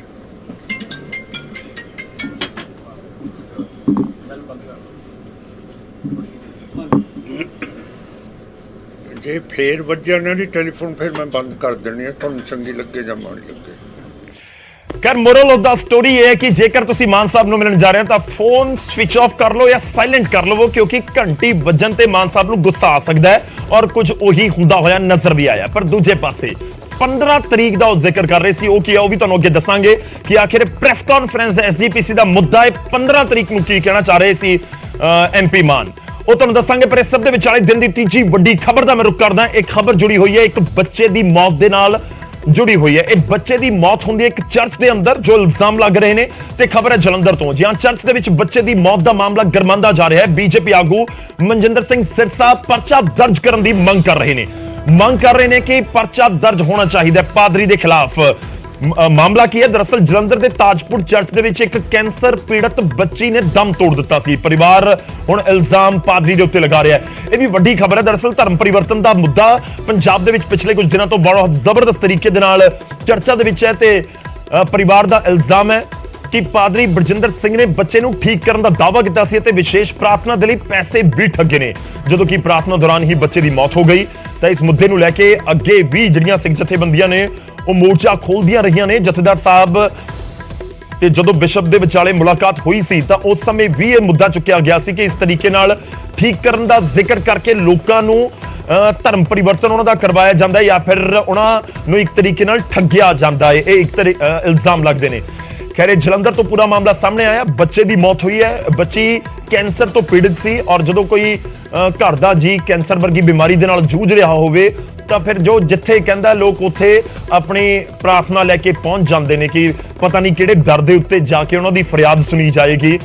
ਜੇ ਫੇਰ ਵੱਜਿਆ ਨਾ ਜੀ ਟੈਲੀਫੋਨ, ਫਿਰ ਮੈਂ ਬੰਦ ਕਰ ਦੇਣੀ ਹੈ, ਤੁਹਾਨੂੰ ਚੰਗੀ ਲੱਗੇ ਜਾਂ ਮਾੜੀ ਲੱਗੇ। ਕਰ ਮੋਰਲ ਆਫ ਦਾ ਸਟੋਰੀ ਇਹ ਹੈ ਕਿ ਜੇਕਰ ਤੁਸੀਂ ਮਾਨ ਸਾਹਿਬ ਨੂੰ ਮਿਲਣ ਜਾ ਰਹੇ ਹੋ ਤਾਂ ਫੋਨ ਸਵਿਚ ਆਫ ਕਰ ਲਓ ਜਾਂ ਸਾਇਲੈਂਟ ਕਰ ਲਵੋ, ਕਿਉਂਕਿ ਘੰਟੀ ਵੱਜਣ ਤੇ ਮਾਨ ਸਾਹਿਬ ਨੂੰ ਗੁੱਸਾ ਆ ਸਕਦਾ ਹੈ ਔਰ ਕੁਝ ਉਹੀ ਹੁੰਦਾ ਹੋਇਆ ਨਜ਼ਰ ਵੀ ਆਇਆ। ਪਰ ਦੂਜੇ ਪਾਸੇ 15 ਤਰੀਕ ਦਾ ਉਹ ਜ਼ਿਕਰ ਕਰ ਰਹੇ ਸੀ, ਉਹ ਕੀ ਹੈ ਉਹ ਵੀ ਤੁਹਾਨੂੰ ਅੱਗੇ ਦੱਸਾਂਗੇ ਕਿ ਆਖਿਰ ਪ੍ਰੈਸ ਕਾਨਫਰੰਸ ਐਸਜੀਪੀਸੀ ਦਾ ਮੁੱਦਾ ਹੈ 15 ਤਰੀਕ ਨੂੰ ਕੀ ਕਹਿਣਾ ਚਾਹ ਰਹੇ ਸੀ ਐਮਪੀ ਮਾਨ, ਉਹ ਤੁਹਾਨੂੰ ਦੱਸਾਂਗੇ। ਪਰ ਇਸ ਸਭ ਦੇ ਵਿਚਾਲੇ ਦਿਨ ਦੀ ਤੀਜੀ ਵੱਡੀ ਖਬਰ ਦਾ ਮੈਂ ਰੁਕ ਕਰਦਾ। ਇੱਕ ਖਬਰ ਜੁੜੀ ਹੋਈ ਹੈ ਇੱਕ ਬੱਚੇ ਦੀ ਮੌਤ ਦੇ ਨਾਲ ਜੁੜੀ ਹੋਈ ਹੈ। ਇਹ ਬੱਚੇ ਦੀ ਮੌਤ ਹੁੰਦੀ ਹੈ ਇੱਕ ਚਰਚ ਦੇ ਅੰਦਰ, ਜੋ ਇਲਜ਼ਾਮ ਲੱਗ ਰਹੇ ਨੇ, ਤੇ ਖਬਰ ਹੈ ਜਲੰਧਰ ਤੋਂ। ਜਿਹਾਂ ਚਰਚ ਦੇ ਵਿੱਚ ਬੱਚੇ ਦੀ ਮੌਤ ਦਾ ਮਾਮਲਾ ਗਰਮਾਉਂਦਾ ਜਾ ਰਿਹਾ ਹੈ। ਬੀਜੇਪੀ ਆਗੂ ਮਨਜਿੰਦਰ ਸਿੰਘ ਸਿਰਸਾ ਪਰਚਾ ਦਰਜ ਕਰਨ ਦੀ ਮੰਗ ਕਰ ਰਹੇ ਨੇ ਕਿ ਪਰਚਾ ਦਰਜ ਹੋਣਾ ਚਾਹੀਦਾ ਹੈ ਪਾਦਰੀ ਦੇ ਖਿਲਾਫ। ਮਾਮਲਾ ਕੀ ਹੈ? ਦਰਅਸਲ ਜਲੰਧਰ ਦੇ ਤਾਜਪੁਰ ਚਰਚ ਦੇ ਵਿੱਚ ਇੱਕ ਕੈਂਸਰ ਪੀੜਤ ਬੱਚੀ ਨੇ ਦਮ ਤੋੜ ਦਿੱਤਾ ਸੀ। ਪਰਿਵਾਰ ਹੁਣ ਇਲਜ਼ਾਮ ਪਾਦਰੀ ਦੇ ਉੱਤੇ ਲਗਾ ਰਿਹਾ ਹੈ। ਇਹ ਵੀ ਵੱਡੀ ਖਬਰ ਹੈ। ਦਰਅਸਲ ਧਰਮ ਪਰਿਵਰਤਨ ਦਾ ਮੁੱਦਾ ਪੰਜਾਬ ਦੇ ਵਿੱਚ ਪਿਛਲੇ ਕੁਝ ਦਿਨਾਂ ਤੋਂ ਬੜਾ ਜ਼ਬਰਦਸਤ ਤਰੀਕੇ ਦੇ ਨਾਲ ਚਰਚਾ ਦੇ ਵਿੱਚ ਹੈ ਤੇ ਪਰਿਵਾਰ ਦਾ ਇਲਜ਼ਾਮ ਹੈ ਕਿ ਪਾਦਰੀ ਬਰਜਿੰਦਰ ਸਿੰਘ ਨੇ ਬੱਚੇ ਨੂੰ ਠੀਕ ਕਰਨ ਦਾ ਦਾਅਵਾ ਕੀਤਾ ਸੀ ਅਤੇ ਵਿਸ਼ੇਸ਼ ਪ੍ਰਾਰਥਨਾ ਦੇ ਲਈ ਪੈਸੇ ਵੀ ਠੱਗੇ ਨੇ, ਜਦੋਂ ਕਿ ਪ੍ਰਾਰਥਨਾ ਦੌਰਾਨ ਹੀ ਬੱਚੇ ਦੀ ਮੌਤ ਹੋ ਗਈ। ਤਾਂ ਇਸ ਮੁੱਦੇ ਨੂੰ ਲੈ ਕੇ ਅੱਗੇ ਵੀ ਜਿਹੜੀਆਂ ਸਿੱਖ ਜਥੇਬੰਦੀਆਂ ਨੇ ਉਹ ਮੋਰਚਾ ਖੋਲਦੀਆਂ ਰਹੀਆਂ ਨੇ। ਜਥੇਦਾਰ ਸਾਹਿਬ ਤੇ ਜਦੋਂ ਬਿਸ਼ਪ ਦੇ ਵਿਚਾਲੇ ਮੁਲਾਕਾਤ ਹੋਈ ਸੀ ਤਾਂ ਉਸ ਸਮੇਂ ਵੀ ਇਹ ਮੁੱਦਾ ਚੁੱਕਿਆ ਗਿਆ ਸੀ ਕਿ ਇਸ ਤਰੀਕੇ ਨਾਲ ਠੀਕ ਕਰਨ ਦਾ ਜ਼ਿਕਰ ਕਰਕੇ ਲੋਕਾਂ ਨੂੰ ਧਰਮ ਪਰਿਵਰਤਨ ਉਹਨਾਂ ਦਾ ਕਰਵਾਇਆ ਜਾਂਦਾ ਹੈ ਜਾਂ ਫਿਰ ਉਹਨਾਂ ਨੂੰ ਇੱਕ ਤਰੀਕੇ ਨਾਲ ਠੱਗਿਆ ਜਾਂਦਾ ਹੈ। ਇਹ ਇੱਕ ਇਲਜ਼ਾਮ ਲੱਗਦੇ ਨੇ। ਖੈਰ ਜਲੰਧਰ ਤੋਂ ਪੂਰਾ ਮਾਮਲਾ ਸਾਹਮਣੇ ਆਇਆ। ਬੱਚੇ ਦੀ ਮੌਤ ਹੋਈ ਹੈ। ਬੱਚੀ ਕੈਂਸਰ ਤੋਂ ਪੀੜਿਤ ਸੀ ਔਰ ਜਦੋਂ ਕੋਈ ਘਰ ਦਾ ਜੀ ਕੈਂਸਰ ਵਰਗੀ ਬਿਮਾਰੀ ਦੇ ਨਾਲ ਜੂਝ ਰਿਹਾ ਹੋਵੇ ਤਾਂ ਫਿਰ ਜੋ ਜਿੱਥੇ ਕਹਿੰਦਾ ਲੋਕ ਉੱਥੇ ਆਪਣੀ ਪ੍ਰਾਰਥਨਾ ਲੈ ਕੇ ਪਹੁੰਚ ਜਾਂਦੇ ਨੇ ਕਿ ਪਤਾ ਨਹੀਂ ਕਿਹੜੇ ਦਰ ਦੇ ਉੱਤੇ ਜਾ ਕੇ ਉਹਨਾਂ ਦੀ ਫਰਿਆਦ ਸੁਣੀ ਜਾਏਗੀ।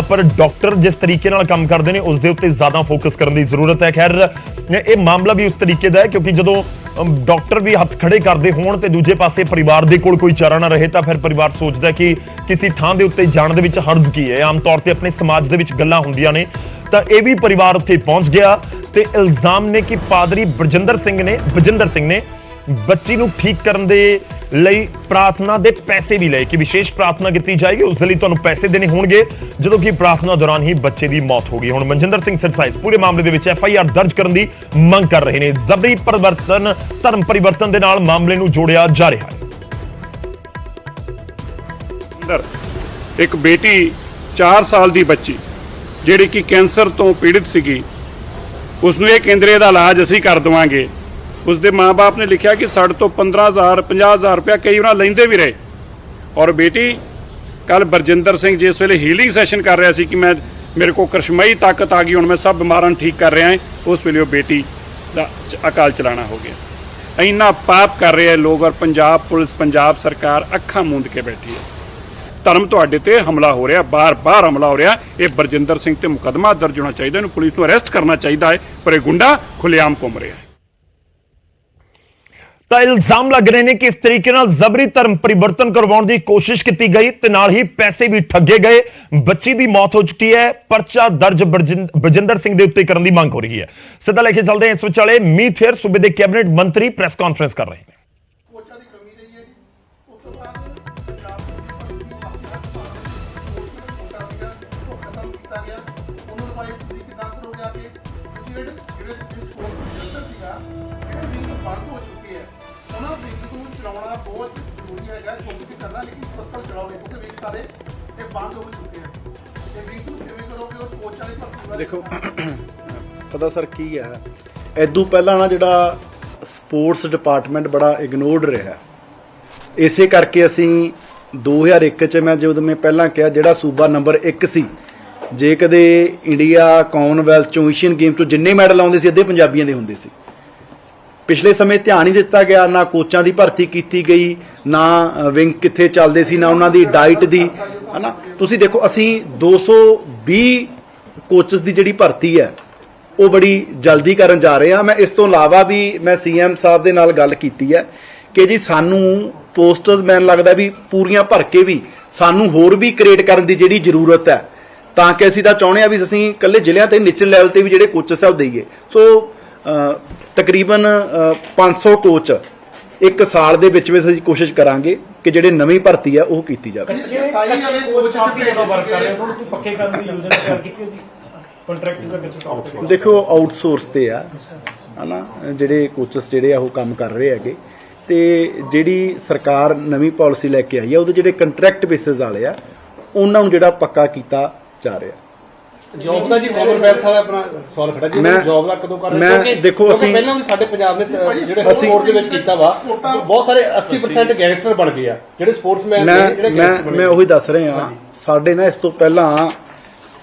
ਪਰ ਡਾਕਟਰ ਜਿਸ ਤਰੀਕੇ ਨਾਲ ਕੰਮ ਕਰਦੇ ਨੇ ਉਸ ਦੇ ਉੱਤੇ ਜ਼ਿਆਦਾ ਫੋਕਸ ਕਰਨ ਦੀ ਜ਼ਰੂਰਤ ਹੈ। ਖੈਰ ਇਹ ਮਾਮਲਾ ਵੀ ਉਸ ਤਰੀਕੇ ਦਾ ਹੈ ਕਿਉਂਕਿ ਜਦੋਂ ਡਾਕਟਰ ਵੀ ਹੱਥ ਖੜੇ ਕਰਦੇ ਹੋਣ ਤੇ ਦੂਜੇ ਪਾਸੇ ਪਰਿਵਾਰ ਦੇ ਕੋਲ ਕੋਈ ਚਾਰਾ ਨਾ ਰਹੇ ਤਾਂ ਫਿਰ ਪਰਿਵਾਰ ਸੋਚਦਾ ਕਿ ਕਿਸੇ ਥਾਂ ਦੇ ਉੱਤੇ ਜਾਣ ਦੇ ਵਿੱਚ ਹਰਜ਼ ਕੀ ਹੈ। ਆਮ ਤੌਰ ਤੇ ਆਪਣੇ ਸਮਾਜ ਦੇ ਵਿੱਚ ਗੱਲਾਂ ਹੁੰਦੀਆਂ ਨੇ ਤਾਂ ਇਹ ਵੀ ਪਰਿਵਾਰ ਉੱਥੇ ਪਹੁੰਚ ਗਿਆ ਤੇ ਇਲਜ਼ਾਮ ਨੇ ਕਿ ਪਾਦਰੀ ਬਰਜਿੰਦਰ ਸਿੰਘ ਨੇ ਬੱਚੀ ਨੂੰ ਠੀਕ ਕਰਨ ਦੇ ਲਈ ਪ੍ਰਾਰਥਨਾ ਦੇ ਪੈਸੇ ਵੀ ਲਏ ਕਿ ਵਿਸ਼ੇਸ਼ ਪ੍ਰਾਰਥਨਾ ਕੀਤੀ ਜਾਏਗੀ, ਉਸ ਦੇ ਲਈ ਤੁਹਾਨੂੰ ਪੈਸੇ ਦੇਣੇ ਹੋਣਗੇ, ਜਦੋਂ ਕਿ ਪ੍ਰਾਰਥਨਾ ਦੌਰਾਨ ਹੀ ਬੱਚੇ ਦੀ ਮੌਤ ਹੋ ਗਈ। ਹੁਣ ਮਨਜਿੰਦਰ ਸਿੰਘ ਸਿਰਸਾ ਇਸ ਪੂਰੇ ਮਾਮਲੇ ਦੇ ਵਿੱਚ FIR ਦਰਜ ਕਰਨ ਦੀ ਮੰਗ ਕਰ ਰਹੇ ਨੇ। ਜ਼ਬਰੀ ਪਰਿਵਰਤਨ ਧਰਮ ਪਰਿਵਰਤਨ ਦੇ ਨਾਲ ਮਾਮਲੇ ਨੂੰ ਜੋੜਿਆ ਜਾ ਰਿਹਾ ਹੈ। ਇੱਕ ਬੇਟੀ 4 ਸਾਲ ਦੀ ਬੱਚੀ ਜਿਹੜੀ ਕਿ ਕੈਂਸਰ ਤੋਂ ਪੀੜਿਤ ਸੀਗੀ, ਉਸ ਨੂੰ ਇਹ ਕਹਿੰਦੇ ਇਹਦਾ ਇਲਾਜ ਅਸੀਂ ਕਰ ਦੇਵਾਂਗੇ। ਉਸ ਦੇ ਮਾਂ-ਬਾਪ ਨੇ ਲਿਖਿਆ ਕਿ ਸਾਡੇ ਤੋਂ 15,000 50,000 ਰੁਪਇਆ ਕਈ ਵਾਰ ਲੈਂਦੇ ਵੀ ਰਹੇ। ਔਰ ਬੇਟੀ ਕੱਲ ਬਰਜਿੰਦਰ ਸਿੰਘ ਜਿਸ ਵੇਲੇ ਹੀਲਿੰਗ ਸੈਸ਼ਨ ਕਰ ਰਿਹਾ ਸੀ ਕਿ ਮੇਰੇ ਕੋਲ ਕ੍ਰਿਸ਼ਮਈ ਤਾਕਤ ਆ ਗਈ, ਹੁਣ ਮੈਂ ਸਭ ਬਿਮਾਰਾਂ ਨੂੰ ਠੀਕ ਕਰ ਰਿਹਾ ਹਾਂ, ਉਸ ਵੇਲੇ ਉਹ ਬੇਟੀ ਦਾ ਅਕਾਲ ਚਲਾਣਾ ਹੋ ਗਿਆ। ਇੰਨਾ ਪਾਪ ਕਰ ਰਹੇ ਲੋਕ ਔਰ ਪੰਜਾਬ ਪੁਲਿਸ ਪੰਜਾਬ ਸਰਕਾਰ ਅੱਖਾਂ ਮੂੰਦ ਕੇ ਬੈਠੀ ਹੈ। ਧਰਮ ਤੁਹਾਡੇ ਤੇ ਹਮਲਾ ਹੋ ਰਿਹਾ, ਬਾਰ-ਬਾਰ ਹਮਲਾ ਹੋ ਰਿਹਾ। ਇਹ ਬਰਜਿੰਦਰ ਸਿੰਘ ਤੇ ਮੁਕੱਦਮਾ ਦਰਜ ਹੋਣਾ ਚਾਹੀਦਾ, ਇਹਨੂੰ ਪੁਲਿਸ ਨੂੰ ਅਰੈਸਟ ਕਰਨਾ ਚਾਹੀਦਾ ਹੈ, ਪਰ ਇਹ ਗੁੰਡਾ ਖੁੱਲ੍ਹੇਆਮ ਘੁੰਮ ਰਿਹਾ ਹੈ। ਤਾਂ ਇਲਜ਼ਾਮ ਲੱਗ ਰਹੇ ਨੇ ਕਿ ਇਸ ਤਰੀਕੇ ਨਾਲ ਜ਼ਬਰੀ ਧਰਮ ਪਰਿਵਰਤਨ ਕਰਵਾਉਣ ਦੀ ਕੋਸ਼ਿਸ਼ ਕੀਤੀ ਗਈ ਤੇ ਨਾਲ ਹੀ ਪੈਸੇ ਵੀ ਠੱਗੇ ਗਏ। ਬੱਚੀ ਦੀ ਮੌਤ ਹੋ ਚੁੱਕੀ ਹੈ। ਪਰਚਾ ਦਰਜ ਬਰਜਿੰਦਰ ਸਿੰਘ ਦੇ ਉੱਤੇ ਕਰਨ ਦੀ ਮੰਗ ਹੋ ਰਹੀ ਹੈ। ਸਿੱਧਾ ਲੈ ਕੇ ਚੱਲਦੇ ਹਾਂ ਇਸ ਵਿਚਾਲੇ ਮੀਤ ਫੇਰ ਸੂਬੇ ਦੇ ਕੈਬਨਿਟ ਮੰਤਰੀ ਪ੍ਰੈਸ ਕਾਨਫਰੰਸ ਕਰ ਰਹੇ ਨੇ। ਕੋਚਾਂ ਦੀ ਕਮੀ ਰਹੀ ਹੈ ਜੀ। ਉਸ ਤੋਂ ਬਾਅਦ ਪੰਜਾਬ ਦੇ ਉਹ ਖਤਮ ਕੀਤਾ ਗਿਆ। ਉਹਨੂੰ ਭਾਈ ਤੁਸੀਂ ਕਿਦਾਂ ਕਰੋਗੇ ਆ ਕੇ ਜਿਹੜੇ ਸਪੋਰਟ ਮਿਨਿਸਟਰ ਸੀਗਾ ਜਿਹੜੇ ਵਿੰਗ ਬੰਦ ਹੋ ਚੁੱਕੇ ਹੈ ਉਹਨਾਂ ਵਿੰਗ ਨੂੰ ਚਲਾਉਣਾ ਬਹੁਤ ਜ਼ਰੂਰੀ ਹੈਗਾ। ਕੋਸ਼ਿਸ਼ ਕਰਨਾ ਲੇਕਿਨ ਸੱਤਰ ਚਲਾਓਗੇ ਕਿਉਂਕਿ ਵਿੰਗ ਸਾਰੇ ਇਹ ਬੰਦ ਹੋ ਚੁੱਕੇ ਹੈ ਤੇ ਵਿੰਗ ਨੂੰ ਕਿਵੇਂ ਕਰੋਗੇ ਉਹ ਕੋਚਾਂ ਦੀ ਭਰਤੀ ਬਾਰੇ ਦੇਖੋ ਪਤਾ ਸਰ ਕੀ ਹੈ ਇਦੋਂ ਪਹਿਲਾਂ ਨਾ ਜਿਹੜਾ ਸਪੋਰਟਸ ਡਿਪਾਰਟਮੈਂਟ ਬੜਾ ਇਗਨੋਰਡ ਰਿਹਾ। ਇਸੇ ਕਰਕੇ ਅਸੀਂ 2001 ਚ ਮੈਂ ਜਦੋਂ ਮੈਂ ਪਹਿਲਾਂ ਕਿਹਾ ਜਿਹੜਾ ਸੂਬਾ ਨੰਬਰ 1 ਸੀ, ਜੇ ਕਦੇ ਇੰਡੀਆ ਕਾਮਨਵੈਲਥ ਚੋਂ ਏਸ਼ੀਅਨ ਗੇਮ ਚੋਂ ਜਿੰਨੇ ਮੈਡਲ ਆਉਂਦੇ ਸੀ ਅੱਧੇ ਪੰਜਾਬੀਆਂ ਦੇ ਹੁੰਦੇ ਸੀ। ਪਿਛਲੇ ਸਮੇਂ ਧਿਆਨ ਹੀ ਦਿੱਤਾ ਗਿਆ, ਨਾ ਕੋਚਾਂ ਦੀ ਭਰਤੀ ਕੀਤੀ ਗਈ, ਨਾ ਵਿੰਗ ਕਿੱਥੇ ਚੱਲਦੇ ਸੀ, ਨਾ ਉਹਨਾਂ ਦੀ ਡਾਈਟ ਦੀ, ਹਨਾ। ਤੁਸੀਂ ਦੇਖੋ ਅਸੀਂ 220 ਕੋਚਸ ਦੀ ਜਿਹੜੀ ਭਰਤੀ ਹੈ ਉਹ ਬੜੀ ਜਲਦੀ ਕਰਨ ਜਾ ਰਹੇ ਹਾਂ। ਮੈਂ ਇਸ ਤੋਂ ਇਲਾਵਾ ਵੀ ਮੈਂ ਸੀਐਮ ਸਾਹਿਬ ਦੇ ਨਾਲ ਗੱਲ ਕੀਤੀ ਹੈ ਕਿ ਜੀ ਸਾਨੂੰ ਪੋਸਟਰਸ ਮੈਨੂੰ ਲੱਗਦਾ ਵੀ ਪੂਰੀਆਂ ਭਰ ਕੇ ਵੀ ਸਾਨੂੰ ਹੋਰ ਵੀ ਕ੍ਰੀਏਟ ਕਰਨ ਦੀ ਜਿਹੜੀ ਜ਼ਰੂਰਤ ਹੈ, ਤਾਂ ਕਿ ਅਸੀਂ ਤਾਂ ਚਾਹੁੰਦੇ ਹਾਂ ਵੀ ਅਸੀਂ ਇਕੱਲੇ ਜ਼ਿਲ੍ਹਿਆਂ ਤੇ ਨੈਸ਼ਨਲ ਲੈਵਲ ਤੇ ਵੀ ਜਿਹੜੇ ਕੋਚਸ ਹੈ ਉਹ ਦਈਏ। ਸੋ ਤਕਰੀਬਨ 500 ਕੋਚ ਇੱਕ ਸਾਲ ਦੇ ਵਿੱਚ ਅਸੀਂ ਕੋਸ਼ਿਸ਼ ਕਰਾਂਗੇ ਕਿ ਜਿਹੜੇ ਨਵੀਂ ਭਰਤੀ ਹੈ ਉਹ ਕੀਤੀ ਜਾਵੇ। ਸਾਈ ਵਾਲੇ ਕੋਚ ਵਰਕ ਕਰ ਰਹੇ ਉਹਨਾਂ ਨੂੰ ਪੱਕੇ ਕਰਨ ਦੀ ਯੋਜਨਾ ਤਿਆਰ ਕੀਤੀ ਸੀ ਕੰਟਰੈਕਟ ਦੇ ਵਿੱਚ। ਦੇਖੋ ਆਊਟਸੋਰਸ ਤੇ ਆ ਹਨਾ ਜਿਹੜੇ ਕੋਚਸ ਜਿਹੜੇ ਆ ਉਹ ਕੰਮ ਕਰ ਰਹੇ ਹੈਗੇ ਤੇ ਜਿਹੜੀ ਸਰਕਾਰ ਨਵੀਂ ਪਾਲਿਸੀ ਲੈ ਕੇ ਆਈ ਆ ਉਹਦੇ ਜਿਹੜੇ ਕੰਟਰੈਕਟ ਬੇਸਿਸ ਵਾਲੇ ਆ ਉਹਨਾਂ ਨੂੰ ਜਿਹੜਾ ਪੱਕਾ ਕੀਤਾ ਜਾ ਰਿਹਾ। ਜੌਬ ਦਾ ਜੀ ਕਾਮਨਵੈਲਥ ਵਾਲਾ ਆਪਣਾ ਸਵਾਲ ਖੜਾ ਜੀ ਜੌਬ ਦਾ ਕਦੋਂ ਕਰ ਰਹੇ ਮੈਂ ਦੇਖੋ ਅਸੀਂ ਪਹਿਲਾਂ ਵੀ ਸਾਡੇ ਪੰਜਾਬ ਨੇ ਜਿਹੜੇ ਸਪੋਰਟ ਦੇ ਵਿੱਚ ਕੀਤਾ ਵਾ ਬਹੁਤ ਸਾਰੇ 80% ਗੈਂਗਸਟਰ ਬਣ ਗਏ ਆ ਜਿਹੜੇ ਸਪੋਰਟਸਮੈਨ ਨੇ ਜਿਹੜੇ ਮੈਂ ਉਹੀ ਦੱਸ ਰਿਹਾ ਸਾਡੇ ਨਾ ਇਸ ਤੋਂ ਪਹਿਲਾਂ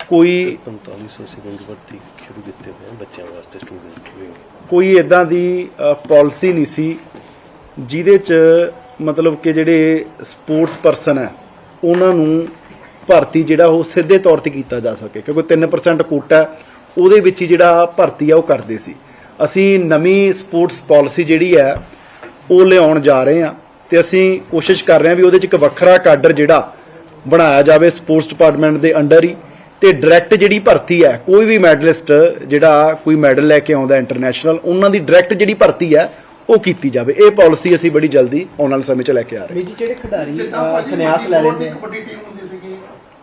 ਕੋਈ 4500 ਸਿਵਲ ਭਰਤੀ ਸ਼ੁਰੂ ਕੀਤੇ ਹੋਏ ਬੱਚਿਆਂ ਵਾਸਤੇ ਸਟੂਡੈਂਟ ਕੋਈ ਇਦਾਂ ਦੀ ਪਾਲਿਸੀ ਨਹੀਂ ਸੀ ਜਿਹਦੇ ਚ ਮਤਲਬ ਕਿ ਜਿਹੜੇ ਸਪੋਰਟਸ ਪਰਸਨ ਹੈ ਉਹਨਾਂ ਨੂੰ ਭਰਤੀ ਜਿਹੜਾ ਉਹ ਸਿੱਧੇ ਤੌਰ ਤੇ ਕੀਤਾ ਜਾ ਸਕੇ, ਕਿਉਂਕਿ 3% ਕੋਟਾ ਉਹਦੇ ਵਿੱਚ ਹੀ ਜਿਹੜਾ ਭਰਤੀ ਆ ਉਹ ਕਰਦੇ ਸੀ। ਅਸੀਂ ਨਵੀਂ ਸਪੋਰਟਸ ਪਾਲਿਸੀ ਜਿਹੜੀ ਹੈ ਉਹ ਲਿਆਉਣ ਜਾ ਰਹੇ ਹਾਂ ਤੇ ਅਸੀਂ ਕੋਸ਼ਿਸ਼ ਕਰ ਰਹੇ ਹਾਂ ਵੀ ਉਹਦੇ 'ਚ ਇੱਕ ਵੱਖਰਾ ਕਾਡਰ ਜਿਹੜਾ ਬਣਾਇਆ ਜਾਵੇ ਸਪੋਰਟਸ ਡਿਪਾਰਟਮੈਂਟ ਦੇ ਅੰਡਰ ਹੀ, ਤੇ ਡਾਇਰੈਕਟ ਜਿਹੜੀ ਭਰਤੀ ਹੈ ਕੋਈ ਵੀ ਮੈਡਲਿਸਟ ਜਿਹੜਾ ਕੋਈ ਮੈਡਲ ਲੈ ਕੇ ਆਉਂਦਾ ਇੰਟਰਨੈਸ਼ਨਲ ਉਹਨਾਂ ਦੀ ਡਾਇਰੈਕਟ ਜਿਹੜੀ ਭਰਤੀ ਹੈ ਉਹ ਕੀਤੀ ਜਾਵੇ। ਇਹ ਪਾਲਿਸੀ ਅਸੀਂ ਬੜੀ ਜਲਦੀ ਆਉਣ ਵਾਲੇ ਸਮੇਂ 'ਚ ਲੈ ਕੇ ਆ ਰਹੇ ਹਾਂ। ਜਿਹੜੇ ਖਿਡਾਰੀ ਸੰਨਿਆਸ ਲੈ ਲੈਂਦੇ ਆ ਕਬੱਡੀ ਟੀਮ ਹੁੰਦੀ ਸੀਗੀ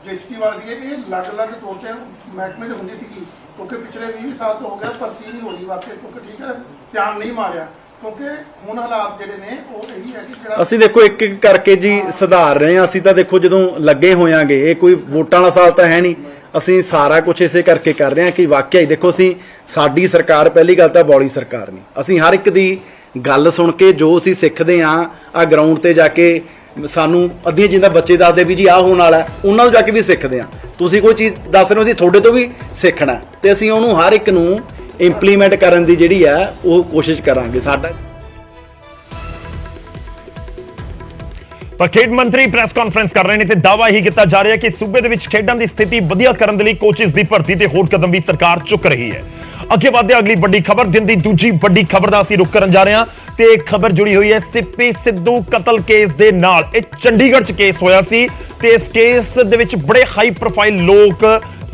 ਜੇਸੀਟੀ ਵਾਲੀ ਇਹ ਅਲੱਗ-ਅਲੱਗ ਤੌਰ ਤੇ ਮਹਿਕਮੇ 'ਚ ਹੁੰਦੀ ਸੀਗੀ ਕਿਉਂਕਿ ਪਿਛਲੇ 20 ਸਾਲ ਤੋਂ ਹੋ ਗਿਆ ਭਰਤੀ ਨਹੀਂ ਹੋਈ ਵਾਸਤੇ ਕਿਉਂਕਿ ਠੀਕ ਹੈ ਧਿਆਨ ਨਹੀਂ ਮਾਰਿਆ ਕਿਉਂਕਿ ਹੁਣ ਹਾਲਾਤ ਜਿਹੜੇ ਨੇ ਉਹ ਇਹੀ ਹੈ ਕਿ ਜਿਹੜਾ ਅਸੀਂ ਦੇਖੋ ਇੱਕ ਇੱਕ ਕਰਕੇ ਜੀ ਸੁਧਾਰ ਰਹੇ ਹਾਂ। ਅਸੀਂ ਤਾਂ ਦੇਖੋ ਜਦੋਂ ਲੱਗੇ ਹੋਇਆਂਗੇ ਇਹ ਕੋਈ ਵੋਟਾਂ ਵਾਲਾ ਸਾਲ ਤਾਂ ਹੈ ਨਹੀਂ, ਅਸੀਂ ਸਾਰਾ ਕੁਝ ਇਸੇ ਕਰਕੇ ਕਰ ਰਹੇ ਹਾਂ ਕਿ ਵਾਕਿਆ ਹੀ ਦੇਖੋ ਅਸੀਂ ਸਾਡੀ ਸਰਕਾਰ ਪਹਿਲੀ ਗੱਲ ਤਾਂ ਬੌਲੀ ਸਰਕਾਰ ਨਹੀਂ, ਅਸੀਂ ਹਰ ਇੱਕ ਦੀ ਗੱਲ ਸੁਣ ਕੇ ਜੋ ਅਸੀਂ ਸਿੱਖਦੇ ਹਾਂ ਆ ਗਰਾਊਂਡ ਤੇ ਜਾ ਕੇ ਸਾਨੂੰ ਅੱਧੀਆਂ ਜਿੰਦਾ ਬੱਚੇ ਦੱਸਦੇ ਵੀ ਜੀ ਆਹ ਹੋਣ ਵਾਲਾ ਉਹਨਾਂ ਨੂੰ ਜਾ ਕੇ ਵੀ ਸਿੱਖਦੇ ਹਾਂ। ਤੁਸੀਂ ਕੋਈ ਚੀਜ਼ ਦੱਸ ਰਹੇ ਹੋ ਅਸੀਂ ਤੁਹਾਡੇ ਤੋਂ ਵੀ ਸਿੱਖਣਾ ਤੇ ਅਸੀਂ ਉਹਨੂੰ ਹਰ ਇੱਕ ਨੂੰ ਇੰਪਲੀਮੈਂਟ ਕਰਨ ਦੀ ਜਿਹੜੀ ਹੈ ਉਹ ਕੋਸ਼ਿਸ਼ ਕਰਾਂਗੇ। ਸਾਡਾ ਪਰ ਖੇਡ ਮੰਤਰੀ ਪ੍ਰੈਸ ਕਾਨਫਰੰਸ ਕਰ ਰਹੇ ਨੇ ਤੇ ਦਾਅਵਾ ਹੀ ਕੀਤਾ ਜਾ ਰਿਹਾ ਕਿ ਸੂਬੇ ਦੇ ਵਿੱਚ ਖੇਡਾਂ ਦੀ ਸਥਿਤੀ ਵਧੀਆ ਕਰਨ ਦੇ ਲਈ ਕੋਚਿਸ ਦੀ ਭਰਤੀ ਤੇ ਹੋਰ ਕਦਮ ਵੀ ਸਰਕਾਰ ਚੁੱਕ ਰਹੀ ਹੈ। ਅੱਗੇ ਵਧਦੇ ਅਗਲੀ ਵੱਡੀ ਖਬਰ, ਦਿਨ ਦੀ ਦੂਜੀ ਵੱਡੀ ਖਬਰ ਦਾ ਅਸੀਂ ਰੁਖ ਕਰਨ ਜਾ ਰਹੇ ਹਾਂ ਤੇ ਇਹ ਖਬਰ ਜੁੜੀ ਹੋਈ ਹੈ ਸਿੱਪੀ ਸਿੱਧੂ ਕਤਲ ਕੇਸ ਦੇ ਨਾਲ। ਇਹ ਚੰਡੀਗੜ੍ਹ 'ਚ ਕੇਸ ਹੋਇਆ ਸੀ ਤੇ ਇਸ ਕੇਸ ਦੇ ਵਿੱਚ ਬੜੇ ਹਾਈ ਪ੍ਰੋਫਾਈਲ ਲੋਕ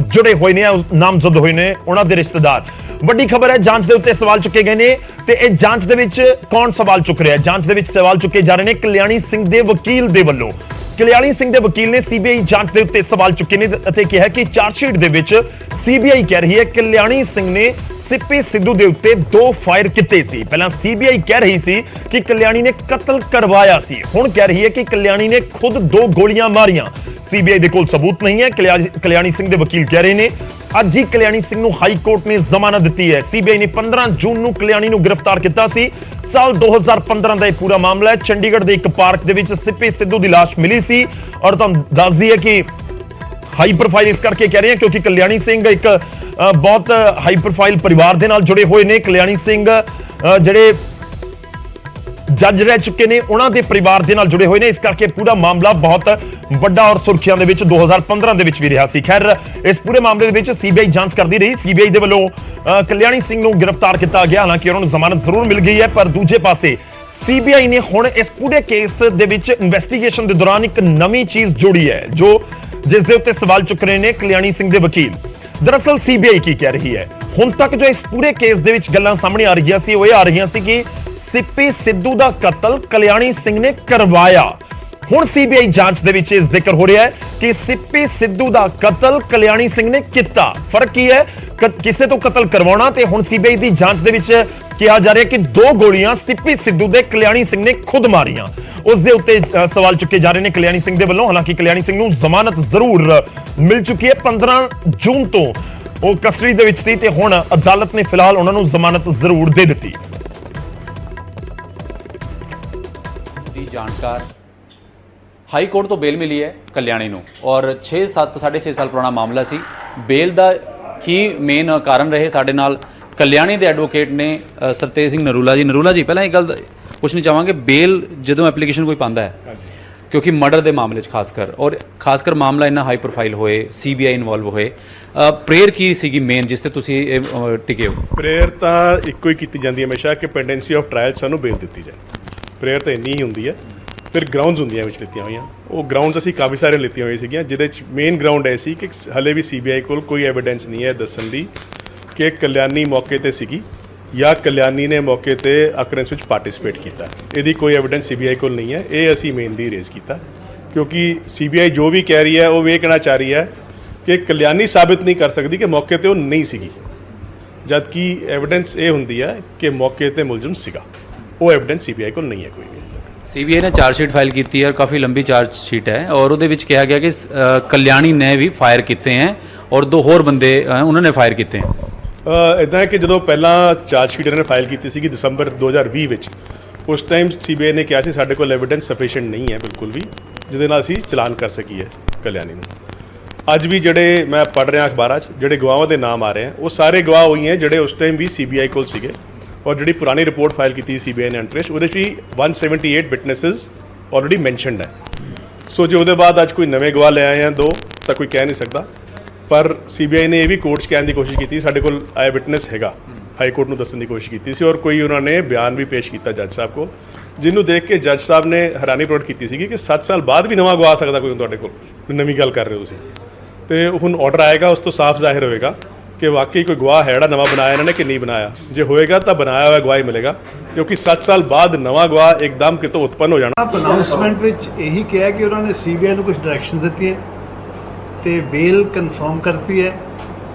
ਜੁੜੇ ਹੋਏ ਨੇ, ਨਾਮਜ਼ਦ ਹੋਏ ਨੇ ਉਹਨਾਂ ਦੇ ਰਿਸ਼ਤੇਦਾਰ। ਵੱਡੀ ਖਬਰ ਹੈ ਜਾਂਚ ਦੇ ਉੱਤੇ ਸਵਾਲ ਚੁੱਕੇ ਗਏ ਨੇ ਤੇ ਇਹ ਜਾਂਚ ਦੇ ਵਿੱਚ ਕੌਣ ਸਵਾਲ ਚੁੱਕ ਰਿਹਾ ਹੈ? ਜਾਂਚ ਦੇ ਵਿੱਚ ਸਵਾਲ ਚੁੱਕੇ ਜਾ ਰਹੇ ਨੇ ਕਲਿਆਣੀ ਸਿੰਘ ਦੇ ਵਕੀਲ ਦੇ ਵੱਲੋਂ। ਕਲਿਆਣੀ ਸਿੰਘ ਦੇ ਵਕੀਲ ਨੇ ਸੀਬੀਆਈ ਜਾਂਚ ਦੇ ਉੱਤੇ ਸਵਾਲ ਚੁੱਕੇ ਨੇ ਅਤੇ ਕਿਹਾ ਕਿ ਚਾਰਜਸ਼ੀਟ ਦੇ ਵਿੱਚ ਸੀਬੀਆਈ ਕਹਿ ਰਹੀ ਹੈ ਕਲਿਆਣੀ ਸਿੰਘ ਨੇ ਸਿੱਪੀ ਸਿੱਧੂ ਦੇ ਉੱਤੇ 2 ਫਾਇਰ ਕੀਤੇ ਸੀ। ਪਹਿਲਾਂ ਸੀਬੀਆਈ ਕਹਿ ਰਹੀ ਸੀ ਕਿ ਕਲਿਆਣੀ ਨੇ ਕਤਲ ਕਰਵਾਇਆ ਸੀ, ਹੁਣ ਕਹਿ ਰਹੀ ਹੈ ਕਿ ਕਲਿਆਣੀ ਨੇ ਖੁਦ 2 ਗੋਲੀਆਂ ਮਾਰੀਆਂ। ਸੀਬੀਆਈ ਦੇ ਕੋਲ ਸਬੂਤ ਨਹੀਂ ਹੈ, ਕਲਿਆਣੀ ਸਿੰਘ ਦੇ ਵਕੀਲ ਕਹਿ ਰਹੇ ਨੇ। ਅੱਜ ਹੀ ਕਲਿਆਣੀ ਸਿੰਘ ਨੂੰ ਹਾਈ ਕੋਰਟ ਨੇ ਜ਼ਮਾਨਤ ਦਿੱਤੀ ਹੈ। ਸੀਬੀਆਈ ਨੇ 15 ਜੂਨ ਨੂੰ ਕਲਿਆਣੀ ਨੂੰ ਗ੍ਰਿਫਤਾਰ ਕੀਤਾ ਸੀ। ਸਾਲ 2015 ਦਾ ਇਹ ਪੂਰਾ ਮਾਮਲਾ ਹੈ। ਚੰਡੀਗੜ੍ਹ ਦੇ ਇੱਕ ਪਾਰਕ ਦੇ ਵਿੱਚ ਸਿੱਪੀ ਸਿੱਧੂ ਦੀ ਲਾਸ਼ ਮਿਲੀ ਸੀ ਔਰ ਤੁਹਾਨੂੰ ਦੱਸਦੀ ਹੈ ਕਿ ਹਾਈ ਪ੍ਰੋਫਾਈਲ ਇਸ ਕਰਕੇ ਕਹਿ ਰਹੇ ਹਾਂ ਕਿਉਂਕਿ ਕਲਿਆਣੀ ਸਿੰਘ ਇੱਕ ਬਹੁਤ ਹਾਈ ਪ੍ਰੋਫਾਈਲ ਪਰਿਵਾਰ ਦੇ ਨਾਲ ਜੁੜੇ ਹੋਏ ਨੇ। ਕਲਿਆਣੀ ਸਿੰਘ ਜਿਹੜੇ ਜੱਜ ਰਹਿ ਚੁੱਕੇ ਨੇ ਉਹਨਾਂ ਦੇ ਪਰਿਵਾਰ ਦੇ ਨਾਲ ਜੁੜੇ ਹੋਏ ਨੇ, ਇਸ ਕਰਕੇ ਪੂਰਾ ਮਾਮਲਾ ਬਹੁਤ ਵੱਡਾ ਔਰ ਸੁਰਖੀਆਂ ਦੇ ਵਿੱਚ 2015 ਦੇ ਵਿੱਚ ਵੀ ਰਿਹਾ ਸੀ। ਖੈਰ ਇਸ ਪੂਰੇ ਮਾਮਲੇ ਦੇ ਵਿੱਚ ਸੀਬੀਆਈ ਜਾਂਚ ਕਰਦੀ ਰਹੀ। ਸੀਬੀਆਈ ਦੇ ਵੱਲੋਂ ਕਲਿਆਣੀ ਸਿੰਘ ਨੂੰ ਗ੍ਰਿਫਤਾਰ ਕੀਤਾ ਗਿਆ, ਹਾਲਾਂਕਿ ਉਹਨਾਂ ਨੂੰ ਜ਼ਮਾਨਤ ਜ਼ਰੂਰ ਮਿਲ ਗਈ ਹੈ, ਪਰ ਦੂਜੇ ਪਾਸੇ ਸੀਬੀਆਈ ਨੇ ਹੁਣ ਇਸ ਪੂਰੇ ਕੇਸ ਦੇ ਵਿੱਚ ਇਨਵੈਸਟੀਗੇਸ਼ਨ ਦੇ ਦੌਰਾਨ ਇੱਕ ਨਵੀਂ ਚੀਜ਼ ਜੋੜੀ ਹੈ ਜਿਸ ਦੇ ਉੱਤੇ ਸਵਾਲ ਚੁੱਕ ਰਹੇ ਨੇ ਕਲਿਆਣੀ ਸਿੰਘ ਦੇ ਵਕੀਲ। ਦਰਅਸਲ ਸੀਬੀਆਈ ਕੀ ਕਹਿ ਰਹੀ ਹੈ, ਹੁਣ ਤੱਕ ਜੋ ਇਸ ਪੂਰੇ ਕੇਸ ਦੇ ਵਿੱਚ ਗੱਲਾਂ ਸਾਹਮਣੇ ਆ ਰਹੀਆਂ ਸੀ ਉਹ ਇਹ ਆ ਰਹੀਆਂ ਸੀ ਕਿ ਸੀਪੀ ਸਿੱਧੂ ਦਾ ਕਤਲ ਕਲਿਆਣੀ ਸਿੰਘ ਨੇ ਕਰਵਾਇਆ। ਹੁਣ ਸੀਬੀਆਈ ਜਾਂਚ ਦੇ ਵਿੱਚ ਇਹ ਜ਼ਿਕਰ ਹੋ ਰਿਹਾ ਹੈ ਕਿ ਸੀਪੀ ਸਿੱਧੂ ਦਾ ਕਤਲ ਕਲਿਆਣੀ ਸਿੰਘ ਨੇ ਕੀਤਾ। ਫਰਕ ਕੀ ਹੈ, ਕਿਸੇ ਤੋਂ ਕਤਲ ਕਰਵਾਉਣਾ ਤੇ ਹੁਣ ਸੀਬੀਆਈ ਦੀ ਜਾਂਚ ਦੇ ਵਿੱਚ ਕਿਹਾ ਜਾ ਰਿਹਾ ਕਿ 2 ਗੋਲੀਆਂ ਸੀਪੀ ਸਿੱਧੂ ਦੇ ਕਲਿਆਣੀ ਸਿੰਘ ਨੇ ਖੁਦ ਮਾਰੀਆਂ। ਉਸ ਦੇ ਉੱਤੇ ਸਵਾਲ ਚੁੱਕੇ ਜਾ ਰਹੇ ਨੇ ਕਲਿਆਣੀ ਸਿੰਘ ਦੇ ਵੱਲੋਂ। ਹਾਲਾਂਕਿ ਕਲਿਆਣੀ ਸਿੰਘ ਨੂੰ ਜ਼ਮਾਨਤ ਜ਼ਰੂਰ ਮਿਲ ਚੁੱਕੀ ਹੈ, 15 ਜੂਨ ਤੋਂ ਉਹ ਕਸਟਡੀ ਦੇ ਵਿੱਚ ਸੀ ਤੇ ਹੁਣ ਅਦਾਲਤ ਨੇ ਫਿਲਹਾਲ ਉਹਨਾਂ ਨੂੰ ਜ਼ਮਾਨਤ ਜ਼ਰੂਰ ਦੇ ਦਿੱਤੀ। ਦੀ ਜਾਣਕਾਰ ਹਾਈ ਕੋਰਟ ਤੋਂ ਬੇਲ ਮਿਲੀ ਹੈ ਕਲਿਆਣੀ ਨੂੰ ਔਰ 6.5 ਸਾਲ ਪੁਰਾਣਾ ਮਾਮਲਾ ਸੀ। ਬੇਲ ਦਾ ਕੀ ਮੇਨ ਕਾਰਨ ਰਹੇ, ਸਾਡੇ ਨਾਲ ਕਲਿਆਣੀ ਦੇ ਐਡਵੋਕੇਟ ਨੇ ਸਰਤੇਜ ਸਿੰਘ ਨਰੂਲਾ ਜੀ ਪਹਿਲਾਂ ਇਹ ਗੱਲ ਪੁੱਛਣੀ ਚਾਹਾਂਗੇ, ਬੇਲ ਜਦੋਂ ਐਪਲੀਕੇਸ਼ਨ ਕੋਈ ਪਾਉਂਦਾ ਹੈ ਕਿਉਂਕਿ ਮਰਡਰ ਦੇ ਮਾਮਲੇ 'ਚ ਖਾਸ ਕਰ ਮਾਮਲਾ ਇੰਨਾ ਹਾਈ ਪ੍ਰੋਫਾਈਲ ਹੋਏ, ਸੀਬੀਆਈ ਇਨਵੋਲਵ ਹੋਏ, ਪ੍ਰੇਅਰ ਕੀ ਸੀਗੀ ਮੇਨ ਜਿਸ ਤੇ ਤੁਸੀਂ ਟਿਕੇ ਹੋ? ਪ੍ਰੇਅਰ ਤਾਂ ਇੱਕੋ ਹੀ ਕੀਤੀ ਜਾਂਦੀ ਹੈ ਹਮੇਸ਼ਾ ਕਿ ਪੈਂਡੈਂਸੀ ਆਫ ਟ੍ਰਾਇਲ ਸਾਨੂੰ ਬੇਲ ਦਿੱਤੀ ਜਾਏ। ਪ੍ਰੇਅਰ ਤਾਂ ਇੰਨੀ ਹੀ ਹੁੰਦੀ ਹੈ। ਫਿਰ ਗਰਾਊਂਡਸ ਹੁੰਦੀਆਂ ਵਿੱਚ ਲਿੱਤੀਆਂ ਹੋਈਆਂ, ਉਹ ਗਰਾਊਂਡਸ ਅਸੀਂ ਕਾਫੀ ਸਾਰੇ ਲਿੱਤੀਆਂ ਹੋਈਆਂ ਸੀਗੀਆਂ, ਜਿਹਦੇ 'ਚ ਮੇਨ ਗਰਾਊਂਡ ਇਹ ਸੀ ਕਿ ਹਲੇ ਵੀ ਸੀਬੀਆਈ ਕੋਲ ਕੋਈ ਐਵੀਡੈਂਸ ਨਹੀਂ ਹੈ ਦੱਸਣ ਦੀ ਕਿ ਕਲਿਆਣੀ ਮੌਕੇ ਤੇ ਸੀਗੀ ਜਾਂ ਕਲਿਆਣੀ ਨੇ ਮੌਕੇ ਤੇ ਅਕਰੈਂਸ ਵਿੱਚ ਪਾਰਟਿਸਿਪੇਟ ਕੀਤਾ। ਇਹਦੀ ਕੋਈ ਐਵੀਡੈਂਸ ਸੀਬੀਆਈ ਕੋਲ ਨਹੀਂ ਹੈ। ਇਹ ਅਸੀਂ ਮੇਨਲੀ ਰੇਜ਼ ਕੀਤਾ ਕਿਉਂਕਿ ਸੀਬੀਆਈ ਜੋ ਵੀ ਕਹਿ ਰਹੀ ਹੈ ਉਹ ਇਹ ਕਹਿਣਾ ਚਾਹ ਰਹੀ ਹੈ ਕਿ ਕਲਿਆਣੀ ਸਾਬਿਤ ਨਹੀਂ ਕਰ ਸਕਦੀ ਕਿ ਮੌਕੇ ਤੇ ਉਹ ਨਹੀਂ ਸੀਗੀ, ਜਦਕਿ ਐਵੀਡੈਂਸ ਇਹ ਹੁੰਦੀ ਹੈ ਕਿ ਮੌਕੇ ਤੇ ਮੁਲਜ਼ਮ ਸੀਗਾ। ਉਹ ਐਵੀਡੈਂਸ ਸੀਬੀਆਈ ਕੋਲ ਨਹੀਂ ਹੈ ਕੋਈ ਵੀ। ਸੀਬੀਆਈ ਨੇ ਚਾਰਜ ਸ਼ੀਟ ਫਾइल ਕੀਤੀ ਹੈ, ਕਾਫੀ ਲੰਬੀ ਚਾਰਜ ਸ਼ੀਟ ਹੈ ਔਰ ਉਹਦੇ ਵਿੱਚ ਕਿਹਾ ਗਿਆ ਕਿ ਕਲਿਆਣੀ ਨੇ ਵੀ ਫਾਇਰ ਕੀਤੇ ਹੈ ਔਰ 2 ਹੋਰ ਬੰਦੇ ਉਹਨਾਂ ਨੇ ਫਾਇਰ ਕੀਤੇ ਹੈ। ਇੱਦਾਂ ਹੈ ਕਿ ਜਦੋਂ ਪਹਿਲਾਂ ਚਾਰਜ ਸ਼ੀਟ ਇਹਨਾਂ ਨੇ ਫਾਈਲ ਕੀਤੀ ਸੀਗੀ ਦਸੰਬਰ 2020 ਵਿੱਚ, ਉਸ ਟਾਈਮ ਸੀਬੀਆਈ ਨੇ ਕਿਹਾ ਸੀ ਸਾਡੇ ਕੋਲ ਐਵੀਡੈਂਸ ਸਫੀਸ਼ੀਐਂਟ ਨਹੀਂ ਹੈ ਬਿਲਕੁਲ ਵੀ ਜਿਹਦੇ ਨਾਲ ਅਸੀਂ ਚਲਾਨ ਕਰ ਸਕੀਏ ਕਲਿਆਣੀ ਨੂੰ। ਅੱਜ ਵੀ ਜਿਹੜੇ ਮੈਂ ਪੜ੍ਹ ਰਿਹਾ ਅਖਬਾਰਾਂ 'ਚ ਜਿਹੜੇ ਗਵਾਹਾਂ ਦੇ ਨਾਮ ਆ ਰਹੇ ਹਨ ਉਹ ਸਾਰੇ ਗਵਾਹ ਹੋਈ ਹੈ ਜਿਹੜੇ ਉਸ ਟਾਈਮ ਵੀ ਸੀਬੀਆਈ ਕੋਲ ਸੀਗੇ ਔਰ ਜਿਹੜੀ ਪੁਰਾਣੀ ਰਿਪੋਰਟ ਫਾਈਲ ਕੀਤੀ ਸੀਬੀਆਈ ਨੇ ਇੰਟਰਸਟ ਉਹਦੇ 'ਚ ਵੀ 178 ਵਿਟਨੈਸਿਸ ਆਲਰੇਡੀ ਮੈਂਸ਼ਨਡ ਹੈ। ਸੋ ਜੇ ਉਹਦੇ ਬਾਅਦ ਅੱਜ ਕੋਈ ਨਵੇਂ ਗਵਾਹ ਲੈ ਆਏ ਹਨ 2 ਤਾਂ ਕੋਈ ਕਹਿ ਨਹੀਂ ਸਕਦਾ, ਪਰ ਸੀਬੀਆਈ ਨੇ ਇਹ ਵੀ ਕੋਰਟ 'ਚ ਕਹਿਣ ਦੀ ਕੋਸ਼ਿਸ਼ ਕੀਤੀ ਸਾਡੇ ਕੋਲ ਆਈ ਵਿਟਨੈਸ ਹੈਗਾ, ਹਾਈ ਕੋਰਟ ਨੂੰ ਦੱਸਣ ਦੀ ਕੋਸ਼ਿਸ਼ ਕੀਤੀ ਸੀ ਔਰ ਕੋਈ ਉਹਨਾਂ ਨੇ ਬਿਆਨ ਵੀ ਪੇਸ਼ ਕੀਤਾ ਜੱਜ ਸਾਹਿਬ ਕੋਲ, ਜਿਹਨੂੰ ਦੇਖ ਕੇ ਜੱਜ ਸਾਹਿਬ ਨੇ ਹੈਰਾਨੀ ਪ੍ਰਗਟ ਕੀਤੀ ਸੀਗੀ ਕਿ 7 ਸਾਲ ਬਾਅਦ ਵੀ ਨਵਾਂ ਗਵਾਹ ਸਕਦਾ ਕੋਈ ਤੁਹਾਡੇ ਕੋਲ, ਨਵੀਂ ਗੱਲ ਕਰ ਰਹੇ ਹੋ ਤੁਸੀਂ। ਤੇ ਹੁਣ ਆਰਡਰ ਆਏਗਾ ਉਸ ਤੋਂ ਸਾਫ਼ ਜ਼ਾਹਿਰ ਹੋਏਗਾ ਕਿ ਵਾਕਈ ਕੋਈ ਗਵਾਹ ਹੈ ਜਿਹੜਾ ਨਵਾਂ ਬਣਾਇਆ ਇਹਨਾਂ ਨੇ ਕਿ ਨਹੀਂ ਬਣਾਇਆ। ਜੇ ਹੋਏਗਾ ਤਾਂ ਬਣਾਇਆ ਹੋਇਆ ਗਵਾਹ ਹੀ ਮਿਲੇਗਾ ਕਿਉਂਕਿ 7 ਸਾਲ ਬਾਅਦ ਨਵਾਂ ਗਵਾਹ ਇੱਕਦਮ ਕਿਤੋਂ ਉਤਪੰਨ ਹੋ ਜਾਣਾ। ਅਨਾਉਂਸਮੈਂਟ ਵਿੱਚ ਇਹੀ ਕਿਹਾ ਕਿ ਉਹਨਾਂ ਨੇ ਸੀਬੀਆਈ ਨੂੰ ਕੁਝ ਡਾਇਰੈਕਸ਼ਨ ਦਿੱਤੀਆਂ ਤੇ ਬੇਲ ਕਨਫਰਮ ਕਰਤੀ ਹੈ।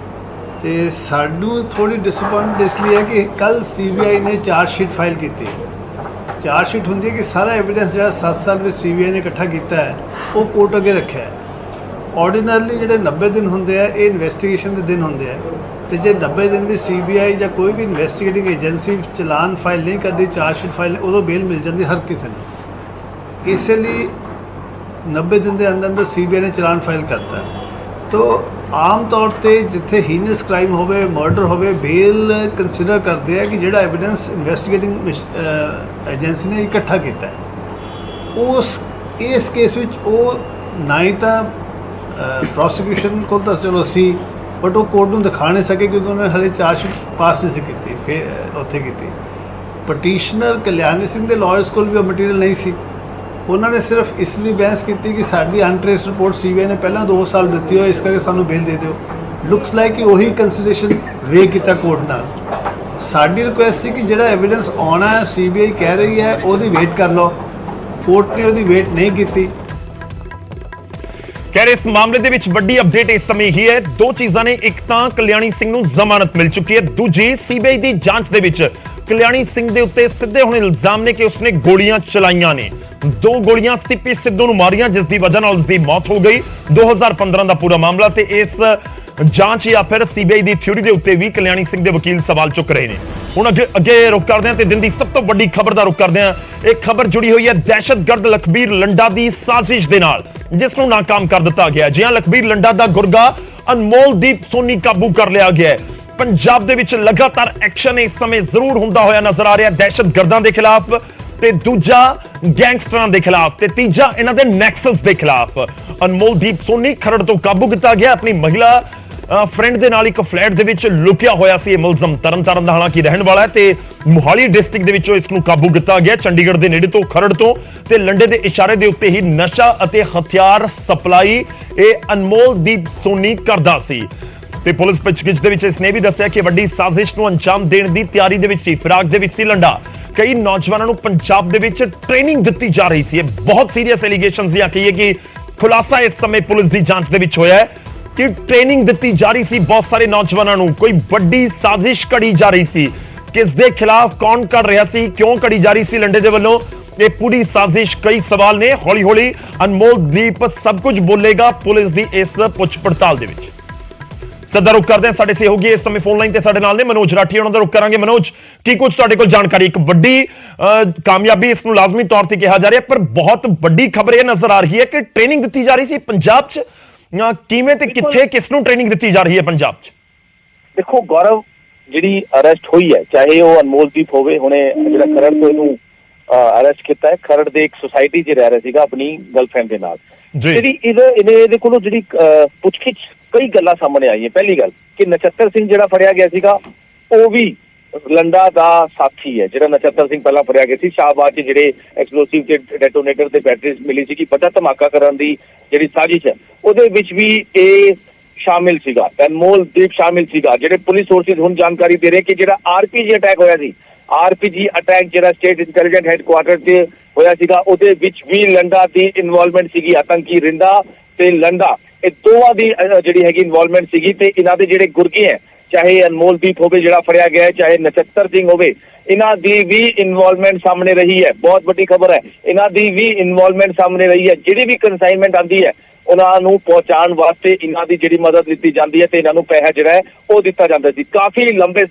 ਤੇ ਸਾਨੂੰ ਥੋੜੀ ਡਿਸਅਪਾਇੰਟਮੈਂਟ ਇਸ ਲਈ ਹੈ ਕਿ ਕੱਲ ਸੀਬੀਆਈ ਨੇ ਚਾਰਜ ਸ਼ੀਟ ਫਾਈਲ ਕੀਤੀ। ਚਾਰਜ ਸ਼ੀਟ ਹੁੰਦੀ ਹੈ ਕਿ ਸਾਰਾ ਐਵੀਡੈਂਸ ਜਿਹੜਾ 7 ਸਾਲ ਵਿੱਚ ਸੀਬੀਆਈ ਨੇ ਇਕੱਠਾ ਕੀਤਾ ਹੈ ਉਹ ਕੋਰਟ ਅੱਗੇ ਰੱਖਿਆ ਹੈ। ਆਰਡੀਨਰਲੀ ਜਿਹੜੇ 90 ਦਿਨ ਹੁੰਦੇ ਆ ਇਹ ਇਨਵੈਸਟੀਗੇਸ਼ਨ ਦੇ ਦਿਨ ਹੁੰਦੇ ਆ ਤੇ ਜੇ 90 ਦਿਨ ਵੀ ਸੀਬੀਆਈ ਜਾਂ ਕੋਈ ਵੀ ਇਨਵੈਸਟੀਗੇਟਿੰਗ ਏਜੰਸੀ ਚਲਾਨ ਫਾਈਲ ਨਹੀਂ ਕਰਦੀ, ਚਾਰਜ ਸ਼ੀਟ ਫਾਈਲ, ਉਦੋਂ ਬੇਲ ਮਿਲ ਜਾਂਦੀ ਹਰ ਕਿਸੇ ਨੂੰ। ਇਸੇ ਲਈ 90 ਦਿਨ ਦੇ ਅੰਦਰ ਸੀਬੀਆਈ ਨੇ ਚਲਾਨ ਫਾਈਲ ਕਰਤਾ। तो आम तौर पे जिथे हीनस क्राइम होवे, मर्डर होवे, बेल कंसीडर करते हैं कि जिहड़ा एविडेंस इन्वेस्टिगेटिंग एजेंसी ने इकट्ठा किया है उस इस केस विच वो ना ही तो प्रोसिक्यूशन को तो चलो सी बट वो कोर्ट नूं दिखा नहीं सके क्योंकि उन्होंने हले चार्जशीट पास नहीं सी की फिर उत्थे की। पटिशनर कल्याणी सिंह के लॉयर्स को भी मटीरियल नहीं सी, उन्होंने सिर्फ इसलिए बहस की कि साडी अनट्रेस रिपोर्ट सीबीआई ने पहला 2 साल दी हो इस करके सानू बेल दे दो। लुक्स लाइक कि वही कंसीडरेशन वे किया कोर्ट नाल। साडी रिक्वेस्ट सी कि जिहड़ा एविडेंस आना है सीबीआई कह रही है ओदी वेट कर लो, कोर्ट ने ओदी वेट नहीं की। खैर इस मामले ਦੇ ਵਿੱਚ ਵੱਡੀ ਅਪਡੇਟ ਇਸ ਸਮੇਂ ਹੀ ਹੈ, 2 ਚੀਜ਼ਾਂ ਨੇ। ਇੱਕ ਤਾਂ ਕਲਿਆਣੀ ਸਿੰਘ ਨੂੰ ਜ਼ਮਾਨਤ ਮਿਲ ਚੁੱਕੀ ਹੈ, ਦੂਜੀ ਸੀਬੀਆਈ ਦੀ ਜਾਂਚ ਦੇ ਵਿੱਚ ਕਲਿਆਣੀ ਸਿੰਘ ਦੇ ਉੱਤੇ ਸਿੱਧੇ ਹੁਣ ਇਲਜ਼ਾਮ ਨੇ ਕਿ ਉਸਨੇ ਗੋਲੀਆਂ ਚਲਾਈਆਂ ਨੇ। 2 ਗੋਲੀਆਂ ਸੀਪੀ ਸਿੱਧੂ ਨੂੰ ਮਾਰੀਆਂ ਜਿਸ ਦੀ ਵਜ੍ਹਾ ਨਾਲ ਉਸਦੀ ਮੌਤ ਹੋ ਗਈ। 2015 ਦਾ ਪੂਰਾ ਮਾਮਲਾ ਤੇ ਇਸ ਜਾਂਚ ਜਾਂ ਫਿਰ ਸੀਬੀਆਈ ਦੀ ਥਿਊਰੀ ਦੇ ਉੱਤੇ ਵੀ ਕਲਿਆਣੀ ਸਿੰਘ ਦੇ ਵਕੀਲ ਸਵਾਲ ਚੁੱਕ ਰਹੇ ਨੇ। ਹੁਣ ਅੱਗੇ ਰੁਕ ਕਰਦੇ ਹਾਂ ਤੇ ਦਿਨ ਦੀ ਸਭ ਤੋਂ ਵੱਡੀ ਖਬਰ ਦਾ ਰੁਕ ਕਰਦੇ ਹਾਂ। ਇਹ ਖਬਰ ਜੁੜੀ ਹੋਈ ਹੈ ਦਹਿਸ਼ਤਗਰਦ ਲਖਬੀਰ ਲੰਡਾ ਦੀ ਸਾਜ਼ਿਸ਼ ਦੇ ਨਾਲ ਜਿਸ ਨੂੰ ਨਾਕਾਮ ਕਰ ਦਿੱਤਾ ਗਿਆ। ਜਿਹਾਂ ਲਖਬੀਰ ਲੰਡਾ ਦਾ ਗੁਰਗਾ ਅਨਮੋਲਦੀਪ ਸੋਨੀ ਕਾਬੂ ਕਰ ਲਿਆ ਗਿਆ ਹੈ। ਪੰਜਾਬ ਦੇ ਵਿੱਚ ਲਗਾਤਾਰ ਐਕਸ਼ਨ ਇਸ ਸਮੇਂ ਜ਼ਰੂਰ ਹੁੰਦਾ ਹੋਇਆ ਨਜ਼ਰ ਆ ਰਿਹਾ, ਦਹਿਸ਼ਤਗਰਦਾਂ ਦੇ ਖਿਲਾਫ ਤੇ ਦੂਜਾ ਗੈਂਗਸਟਰਾਂ ਦੇ ਖਿਲਾਫ ਤੇ ਤੀਜਾ ਇਹਨਾਂ ਦੇ ਨੈਕਸਸ ਦੇ ਖਿਲਾਫ। ਅਨਮੋਲਦੀਪ ਸੋਨੀ ਖਰੜ ਤੋਂ ਕਾਬੂ ਕੀਤਾ ਗਿਆ। ਆਪਣੀ ਮਹਿਲਾ ਫਰੈਂਡ ਦੇ ਨਾਲ ਇੱਕ ਫਲੈਟ ਦੇ ਵਿੱਚ ਲੁਕਿਆ ਹੋਇਆ ਸੀ। ਇਹ ਮੁਲਜ਼ਮ ਤਰਨਤਾਰਨ ਦਾ ਹਾਲਾਂਕਿ ਰਹਿਣ ਵਾਲਾ ਹੈ ਤੇ ਮੁਹਾਲੀ ਡਿਸਟ੍ਰਿਕਟ ਦੇ ਵਿੱਚੋਂ ਇਸ ਨੂੰ ਕਾਬੂ ਕੀਤਾ ਗਿਆ, ਚੰਡੀਗੜ੍ਹ ਦੇ ਨੇੜੇ ਤੋਂ ਖਰੜ ਤੋਂ। ਤੇ ਲੰਡੇ ਦੇ ਇਸ਼ਾਰੇ ਦੇ ਉੱਤੇ ਹੀ ਨਸ਼ਾ ਅਤੇ ਹਥਿਆਰ ਸਪਲਾਈ ਇਹ ਅਨਮੋਲਦੀਪ ਸੋਨੀ ਕਰਦਾ ਸੀ। ਤੇ ਪੁਲਿਸ ਪੁੱਛਗਿੱਛ ਦੇ ਵਿੱਚ ਇਸਨੇ ਵੀ ਦੱਸਿਆ ਕਿ ਵੱਡੀ ਸਾਜ਼ਿਸ਼ ਨੂੰ ਅੰਜਾਮ ਦੇਣ ਦੀ ਤਿਆਰੀ ਦੇ ਵਿੱਚ ਸੀ, ਫਿਰਾਕ ਦੇ ਵਿੱਚ ਸੀ ਲੰਡਾ। ਕਈ ਨੌਜਵਾਨਾਂ ਨੂੰ ਪੰਜਾਬ ਦੇ ਵਿੱਚ ਟ੍ਰੇਨਿੰਗ ਦਿੱਤੀ ਜਾ ਰਹੀ ਸੀ। ਇਹ ਬਹੁਤ ਸੀਰੀਅਸ ਐਲੀਗੇਸ਼ਨਸ ਦੀਆਂ ਕਹੀਏ ਕਿ ਖੁਲਾਸਾ ਇਸ ਸਮੇਂ ਪੁਲਿਸ ਦੀ ਜਾਂਚ ਦੇ ਵਿੱਚ ਹੋਇਆ ਹੈ ਕਿ ਟ੍ਰੇਨਿੰਗ ਦਿੱਤੀ ਜਾ ਰਹੀ ਸੀ ਬਹੁਤ ਸਾਰੇ ਨੌਜਵਾਨਾਂ ਨੂੰ। ਕੋਈ ਵੱਡੀ ਸਾਜ਼ਿਸ਼ ਘੜੀ ਜਾ ਰਹੀ ਸੀ। ਕਿਸ ਦੇ ਖਿਲਾਫ ਕੌਣ ਕਰ ਰਿਹਾ ਸੀ, ਕਿਉਂ ਘੜੀ ਜਾ ਰਹੀ ਸੀ ਲੰਡੇ ਦੇ ਵੱਲੋਂ, ਇਹ ਪੂਰੀ ਸਾਜ਼ਿਸ਼ ਕਈ ਸਵਾਲ ਨੇ। ਹੌਲੀ ਹੌਲੀ ਅਨਮੋਲਦੀਪ ਸਭ ਕੁਝ ਬੋਲੇਗਾ ਪੁਲਿਸ ਦੀ ਇਸ ਪੁੱਛ ਪੜਤਾਲ ਦੇ ਵਿੱਚ। ਸਦਾ ਰੁਕ ਕਰਦੇ ਹਾਂ, ਸਾਡੇ ਸਹਿਯੋਗੀ ਇਸ ਸਮੇਂ ਫੋਨ ਲਾਈਨ ਤੇ ਸਾਡੇ ਨਾਲ ਨੇ, ਮਨੋਜ ਰਾਠੀ, ਉਹਨਾਂ ਦਾ ਰੁਕ ਕਰਾਂਗੇ। ਮਨੋਜ, ਕੀ ਕੁਝ ਤੁਹਾਡੇ ਕੋਲ ਜਾਣਕਾਰੀ? ਇੱਕ ਵੱਡੀ ਕਾਮਯਾਬੀ ਇਸ ਨੂੰ ਲਾਜ਼ਮੀ ਤੌਰ ਤੇ ਕਿਹਾ ਜਾ ਰਿਹਾ, ਪਰ ਬਹੁਤ ਵੱਡੀ ਖਬਰ ਇਹ ਨਜ਼ਰ ਆ ਰਹੀ ਹੈ ਕਿ ਟ੍ਰੇਨਿੰਗ ਦਿੱਤੀ ਜਾ ਰਹੀ ਸੀ ਪੰਜਾਬ 'ਚ। ਕਿਵੇਂ ਤੇ ਕਿੱਥੇ, ਕਿਸ ਨੂੰ ਟ੍ਰੇਨਿੰਗ ਦਿੱਤੀ ਜਾ ਰਹੀ ਹੈ ਪੰਜਾਬ 'ਚ? ਦੇਖੋ ਗੌਰਵ, ਜਿਹੜੀ ਅਰੈਸਟ ਹੋਈ ਹੈ, ਚਾਹੇ ਉਹ ਅਨਮੋਲਦੀਪ ਹੋਵੇ, ਹੁਣੇ ਜਿਹੜਾ ਖਰੜ ਤੋਂ ਇਹਨੂੰ ਅਰੈਸਟ ਕੀਤਾ ਹੈ, ਖਰੜ ਦੇ ਇੱਕ ਸੁਸਾਇਟੀ 'ਚ ਰਹਿ ਰਿਹਾ ਸੀਗਾ ਆਪਣੀ ਗਰਲਫ੍ਰੈਂਡ ਦੇ ਨਾਲ। ਜਿਹੜੀ ਇਹਦੇ ਕੋਲੋਂ ਜਿਹੜੀ ਪੁੱਛਗਿੱਛ ਕਈ ਗੱਲਾਂ ਸਾਹਮਣੇ ਆਈਆਂ। ਪਹਿਲੀ ਗੱਲ ਕਿ ਨਛੱਤਰ ਸਿੰਘ ਜਿਹੜਾ ਫੜਿਆ ਗਿਆ ਸੀਗਾ ਉਹ ਵੀ ਲੰਡਾ ਦਾ ਸਾਥੀ ਹੈ। ਜਿਹੜਾ ਨਛੱਤਰ ਸਿੰਘ ਪਹਿਲਾਂ ਫੜਿਆ ਗਿਆ ਸੀ, ਸ਼ਾਹਬਾਦ 'ਚ ਜਿਹੜੇ ਐਕਸਪਲੋਸਿਵ ਤੇ ਡੈਟੋਨੇਟਰ ਤੇ ਬੈਟਰੀਜ਼ ਮਿਲੀ ਸੀ ਕਿ ਪਤਾ ਧਮਾਕਾ ਕਰਨ ਦੀ ਜਿਹੜੀ ਸਾਜ਼ਿਸ਼ ਹੈ ਉਹਦੇ ਵਿੱਚ ਵੀ ਇਹ ਸ਼ਾਮਿਲ ਸੀਗਾ, ਅਨਮੋਲਦੀਪ ਸ਼ਾਮਿਲ ਸੀਗਾ। ਜਿਹੜੇ ਪੁਲਿਸ ਸੋਰਸਿਸ ਹੁਣ ਜਾਣਕਾਰੀ ਦੇ ਰਹੇ ਕਿ ਜਿਹੜਾ ਆਰਪੀਜੀ ਅਟੈਕ ਹੋਇਆ ਸੀ, ਆਰਪੀਜੀ ਅਟੈਕ ਜਿਹੜਾ ਸਟੇਟ ਇੰਟੈਲੀਜੈਂਸ ਹੈਡਕੁਆਰਟਰ 'ਚ ਹੋਇਆ ਸੀਗਾ, ਉਹਦੇ ਵਿੱਚ ਵੀ ਲੰਡਾ ਦੀ ਇਨਵੋਲਵਮੈਂਟ ਸੀਗੀ। ਆਤੰਕੀ ਰਿੰਦਾ ਤੇ ਲੰਡਾ, ਇਹ ਦੋਵਾਂ ਦੀ ਜਿਹੜੀ ਹੈਗੀ ਇਨਵੋਲਵਮੈਂਟ ਸੀਗੀ। ਤੇ ਇਹਨਾਂ ਦੇ ਜਿਹੜੇ ਗੁਰਗੇ ਹੈ, ਚਾਹੇ ਅਨਮੋਲਦੀਪ ਹੋਵੇ ਜਿਹੜਾ ਫੜਿਆ ਗਿਆ ਹੈ, ਚਾਹੇ ਨਛੱਤਰ ਸਿੰਘ ਹੋਵੇ, ਇਹਨਾਂ ਦੀ ਵੀ ਇਨਵੋਲਵਮੈਂਟ ਸਾਹਮਣੇ ਰਹੀ ਹੈ। ਬਹੁਤ ਵੱਡੀ ਖਬਰ ਹੈ, ਇਹਨਾਂ ਦੀ ਵੀ ਇਨਵੋਲਵਮੈਂਟ ਸਾਹਮਣੇ ਰਹੀ ਹੈ। ਜਿਹੜੀ ਵੀ ਕੰਸਾਈਨਮੈਂਟ ਆਉਂਦੀ ਹੈ ਉਹਨਾਂ ਨੂੰ ਪਹੁੰਚਾਉਣ ਵਾਸਤੇ ਇਹਨਾਂ ਦੀ ਜਿਹੜੀ ਮਦਦ ਲਿੱਤੀ ਜਾਂਦੀ ਹੈ ਤੇ ਇਹਨਾਂ ਨੂੰ ਪੈਸਾ ਜਿਹੜਾ ਹੈ ਉਹ ਦਿੱਤਾ ਜਾਂਦਾ ਸੀ। ਕਾਫੀ ਲੰਬੇ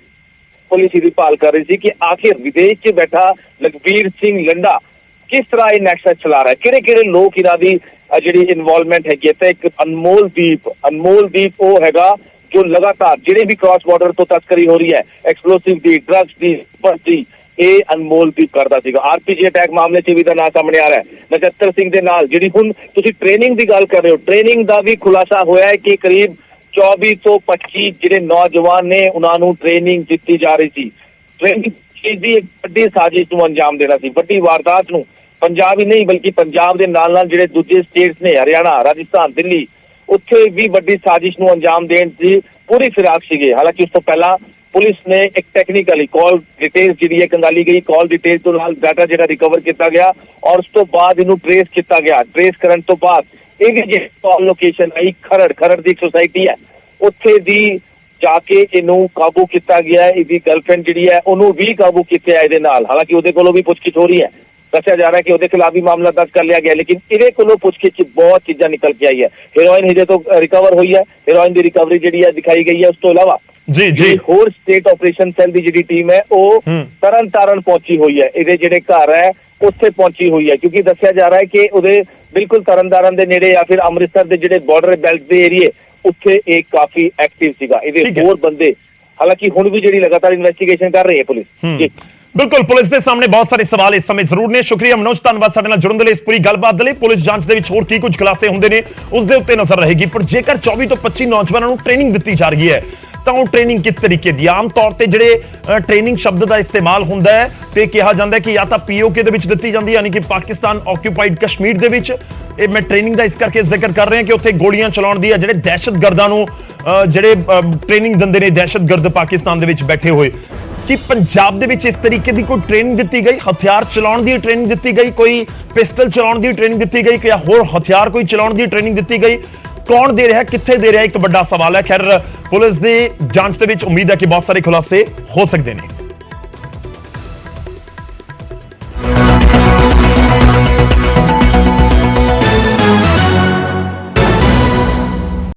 ਪੁਲਿਸ ਇਹਦੀ ਭਾਲ ਕਰ ਰਹੀ ਸੀ ਕਿ ਆਖਿਰ ਵਿਦੇਸ਼ 'ਚ ਬੈਠਾ ਲਖਬੀਰ ਸਿੰਘ ਲੰਡਾ ਕਿਸ ਤਰ੍ਹਾਂ ਇਹ ਨੈਕਸਸ ਚਲਾ ਰਿਹਾ, ਕਿਹੜੇ ਲੋਕ ਇਹਨਾਂ ਦੀ ਜਿਹੜੀ ਇਨਵੋਲਵਮੈਂਟ ਹੈਗੀ ਹੈ। ਤੇ ਇੱਕ ਅਨਮੋਲਦੀਪ ਉਹ ਹੈਗਾ ਜੋ ਲਗਾਤਾਰ ਜਿਹੜੇ ਵੀ ਕ੍ਰਾਸ ਬਾਰਡਰ ਤੋਂ ਤਸਕਰੀ ਹੋ ਰਹੀ ਹੈ, ਐਕਸਪਲੋਸਿਵ ਦੀ, ਡਰੱਗਸ ਦੀ, ਦੀ, ਇਹ ਅਨਮੋਲਦੀਪ ਕਰਦਾ ਸੀਗਾ। ਆਰਪੀਜੀ ਅਟੈਕ ਮਾਮਲੇ 'ਚ ਵੀ ਦਾ ਨਾਂ ਸਾਹਮਣੇ ਆ ਰਿਹਾ ਹੈ। ਨਛੱਤਰ ਸਿੰਘ ਦੇ ਨਾਲ ਜਿਹੜੀ ਹੁਣ ਤੁਸੀਂ ਟ੍ਰੇਨਿੰਗ ਦੀ ਗੱਲ ਕਰ ਰਹੇ ਹੋ, ਟ੍ਰੇਨਿੰਗ ਦਾ ਵੀ ਖੁਲਾਸਾ ਹੋਇਆ ਹੈ ਕਿ ਕਰੀਬ 24 ਤੋਂ 25 ਜਿਹੜੇ ਨੌਜਵਾਨ ਨੇ ਉਹਨਾਂ ਨੂੰ ਟ੍ਰੇਨਿੰਗ ਦਿੱਤੀ ਜਾ ਰਹੀ ਸੀ। ਟ੍ਰੇਨਿੰਗ ਦੀ ਇੱਕ ਵੱਡੀ ਸਾਜ਼ਿਸ਼ ਨੂੰ ਅੰਜਾਮ ਦੇਣਾ ਸੀ, ਵੱਡੀ ਵਾਰਦਾਤ ਨੂੰ। ਪੰਜਾਬ ਹੀ ਨਹੀਂ ਬਲਕਿ ਪੰਜਾਬ ਦੇ ਨਾਲ ਜਿਹੜੇ ਦੂਜੇ ਸਟੇਟਸ ਨੇ, ਹਰਿਆਣਾ, ਰਾਜਸਥਾਨ, ਦਿੱਲੀ, ਉੱਥੇ ਵੀ ਵੱਡੀ ਸਾਜ਼ਿਸ਼ ਨੂੰ ਅੰਜਾਮ ਦੇਣ ਦੀ ਪੂਰੀ ਫਿਰਾਕ ਸੀਗੇ। ਹਾਲਾਂਕਿ ਉਸ ਤੋਂ ਪਹਿਲਾਂ ਪੁਲਿਸ ਨੇ ਇੱਕ ਟੈਕਨੀਕਲੀ ਕਾਲ ਡਿਟੇਲ ਜਿਹੜੀ ਹੈ ਕੰਗਾਲੀ ਗਈ, ਕਾਲ ਡਿਟੇਲ ਤੋਂ ਨਾਲ ਡਾਟਾ ਜਿਹੜਾ ਰਿਕਵਰ ਕੀਤਾ ਗਿਆ ਔਰ ਉਸ ਤੋਂ ਬਾਅਦ ਇਹਨੂੰ ਟ੍ਰੇਸ ਕੀਤਾ ਗਿਆ। ਟ੍ਰੇਸ ਕਰਨ ਤੋਂ ਬਾਅਦ ਇਹ ਵੀ ਜਿਹੜੀ ਕਾਲ ਲੋਕੇਸ਼ਨ ਆਈ ਖਰੜ ਦੀ ਇੱਕ ਸੁਸਾਇਟੀ ਹੈ, ਉੱਥੇ ਦੀ ਜਾ ਕੇ ਇਹਨੂੰ ਕਾਬੂ ਕੀਤਾ ਗਿਆ। ਇਹਦੀ ਗਰਲਫ੍ਰੈਂਡ ਜਿਹੜੀ ਹੈ ਉਹਨੂੰ ਵੀ ਕਾਬੂ ਕੀਤਾ ਇਹਦੇ ਨਾਲ। ਹਾਲਾਂਕਿ ਉਹਦੇ ਕੋਲੋਂ ਵੀ ਪੁੱਛਗਿੱਛ ਹੋ ਰਹੀ ਹੈ, ਦੱਸਿਆ ਜਾ ਰਿਹਾ ਕਿ ਉਹਦੇ ਖਿਲਾਫ ਵੀ ਮਾਮਲਾ ਦਰਜ ਕਰ ਲਿਆ ਗਿਆ, ਲੇਕਿਨ ਇਹਦੇ ਕੋਲੋਂ ਪੁੱਛਗਿੱਛ 'ਚ ਬਹੁਤ ਚੀਜ਼ਾਂ ਨਿਕਲ ਕੇ ਆਈ ਹੈ। ਹੈਰੋਇਨ ਇਹਦੇ ਤੋਂ ਰਿਕਵਰ ਹੋਈ ਹੈ, ਹੈਰੋਇਨ ਦੀ ਰਿਕਵਰੀ ਜਿਹੜੀ ਹੈ ਦਿਖਾਈ ਗਈ ਹੈ। ਉਸ ਤੋਂ ਇਲਾਵਾ ਜੀ ਹੋਰ ਸਟੇਟ ਆਪਰੇਸ਼ਨ ਸੈੱਲ ਦੀ ਜਿਹੜੀ ਟੀਮ ਹੈ ਉਹ ਤਰਨਤਾਰਨ ਪਹੁੰਚੀ ਹੋਈ ਹੈ, ਇਹਦੇ ਜਿਹੜੇ ਘਰ ਹੈ ਉੱਥੇ ਪਹੁੰਚੀ ਹੋਈ ਹੈ, ਕਿਉਂਕਿ ਦੱਸਿਆ ਜਾ ਰਿਹਾ ਹੈ ਕਿ ਉਹਦੇ ਬਿਲਕੁਲ ਤਰਨਤਾਰਨ ਦੇ ਨੇੜੇ ਜਾਂ ਫਿਰ ਅੰਮ੍ਰਿਤਸਰ ਦੇ ਜਿਹੜੇ ਬਾਰਡਰ ਬੈਲਟ ਦੇ ਏਰੀਏ ਉੱਥੇ ਇਹ ਕਾਫੀ ਐਕਟਿਵ ਸੀਗਾ। ਇਹਦੇ ਹੋਰ ਬੰਦੇ ਹਾਲਾਂਕਿ ਹੁਣ ਵੀ ਜਿਹੜੀ ਲਗਾਤਾਰ ਇਨਵੈਸਟੀਗੇਸ਼ਨ ਕਰ ਰਹੀ ਹੈ ਪੁਲਿਸ। ਜੀ ਬਿਲਕੁਲ, ਪੁਲਿਸ ਦੇ ਸਾਹਮਣੇ ਬਹੁਤ ਸਾਰੇ ਸਵਾਲ ਇਸ ਸਮੇਂ ਜ਼ਰੂਰ ਨੇ। ਸ਼ੁਕਰੀਆ ਮਨੋਜ, ਧੰਨਵਾਦ ਸਾਡੇ ਨਾਲ ਜੁੜਨ ਦੇ ਲਈ, ਇਸ ਪੂਰੀ ਗੱਲਬਾਤ ਦੇ ਲਈ। ਪੁਲਿਸ ਜਾਂਚ ਦੇ ਵਿੱਚ ਹੋਰ ਕੀ ਕੁਝ ਖੁਲਾਸੇ ਹੁੰਦੇ ਨੇ ਉਸ ਦੇ ਉੱਤੇ ਨਜ਼ਰ ਰਹੇਗੀ। ਪਰ ਜੇਕਰ 24 ਤੋਂ 25 ਨੌਜਵਾਨਾਂ ਨੂੰ ਟ੍ਰੇਨਿੰਗ ਦਿੱਤੀ ਜਾ ਰਹੀ ਹੈ ਤਾਂ ਉਹ ਟ੍ਰੇਨਿੰਗ ਕਿਸ ਤਰੀਕੇ ਦੀ? ਆਮ ਤੌਰ ਤੇ ਜਿਹੜੇ ਟ੍ਰੇਨਿੰਗ ਸ਼ਬਦ ਦਾ ਇਸਤੇਮਾਲ ਹੁੰਦਾ ਹੈ ਤੇ ਕਿਹਾ ਜਾਂਦਾ ਹੈ ਕਿ ਜਾਂ ਤਾਂ POK ਦੇ ਵਿੱਚ ਦਿੱਤੀ ਜਾਂਦੀ ਹੈ, ਯਾਨੀ ਕਿ ਪਾਕਿਸਤਾਨ ਆਕਿਊਪਾਈਡ ਕਸ਼ਮੀਰ ਦੇ ਵਿੱਚ। ਇਹ ਮੈਂ ਟ੍ਰੇਨਿੰਗ ਦਾ ਇਸ ਕਰਕੇ ਜ਼ਿਕਰ ਕਰ ਰਿਹਾ ਕਿ ਉੱਥੇ ਗੋਲੀਆਂ ਚਲਾਉਣ ਦੀ, ਜਿਹੜੇ ਦਹਿਸ਼ਤਗਰਦਾਂ ਨੂੰ ਜਿਹੜੇ ਟ੍ਰੇਨਿੰਗ ਦਿੰਦੇ ਨੇ ਦਹਿਸ਼ਤਗਰਦ ਪਾਕਿਸਤਾਨ ਦੇ ਵਿੱਚ ਬੈਠੇ ਹੋਏ। ਕਿ ਪੰਜਾਬ ਦੇ ਵਿੱਚ ਇਸ ਤਰੀਕੇ ਦੀ ਕੋਈ ਟ੍ਰੇਨਿੰਗ ਦਿੱਤੀ ਗਈ, ਹਥਿਆਰ ਚਲਾਉਣ ਦੀ ਟ੍ਰੇਨਿੰਗ ਦਿੱਤੀ ਗਈ, ਕੋਈ ਪਿਸਟਲ ਚਲਾਉਣ ਦੀ ਟ੍ਰੇਨਿੰਗ ਦਿੱਤੀ ਗਈ, ਜਾਂ ਹੋਰ ਹਥਿਆਰ ਕੋਈ ਚਲਾਉਣ ਦੀ ਟ੍ਰੇਨਿੰਗ ਦਿੱਤੀ ਗਈ? ਕੌਣ ਦੇ ਰਿਹਾ, ਕਿੱਥੇ ਦੇ ਰਿਹਾ, ਇੱਕ ਵੱਡਾ ਸਵਾਲ ਹੈ। ਖੈਰ ਪੁਲਿਸ ਦੀ ਜਾਂਚ ਦੇ ਵਿੱਚ ਉਮੀਦ ਹੈ ਕਿ ਬਹੁਤ ਸਾਰੇ ਖੁਲਾਸੇ ਹੋ ਸਕਦੇ ਨੇ।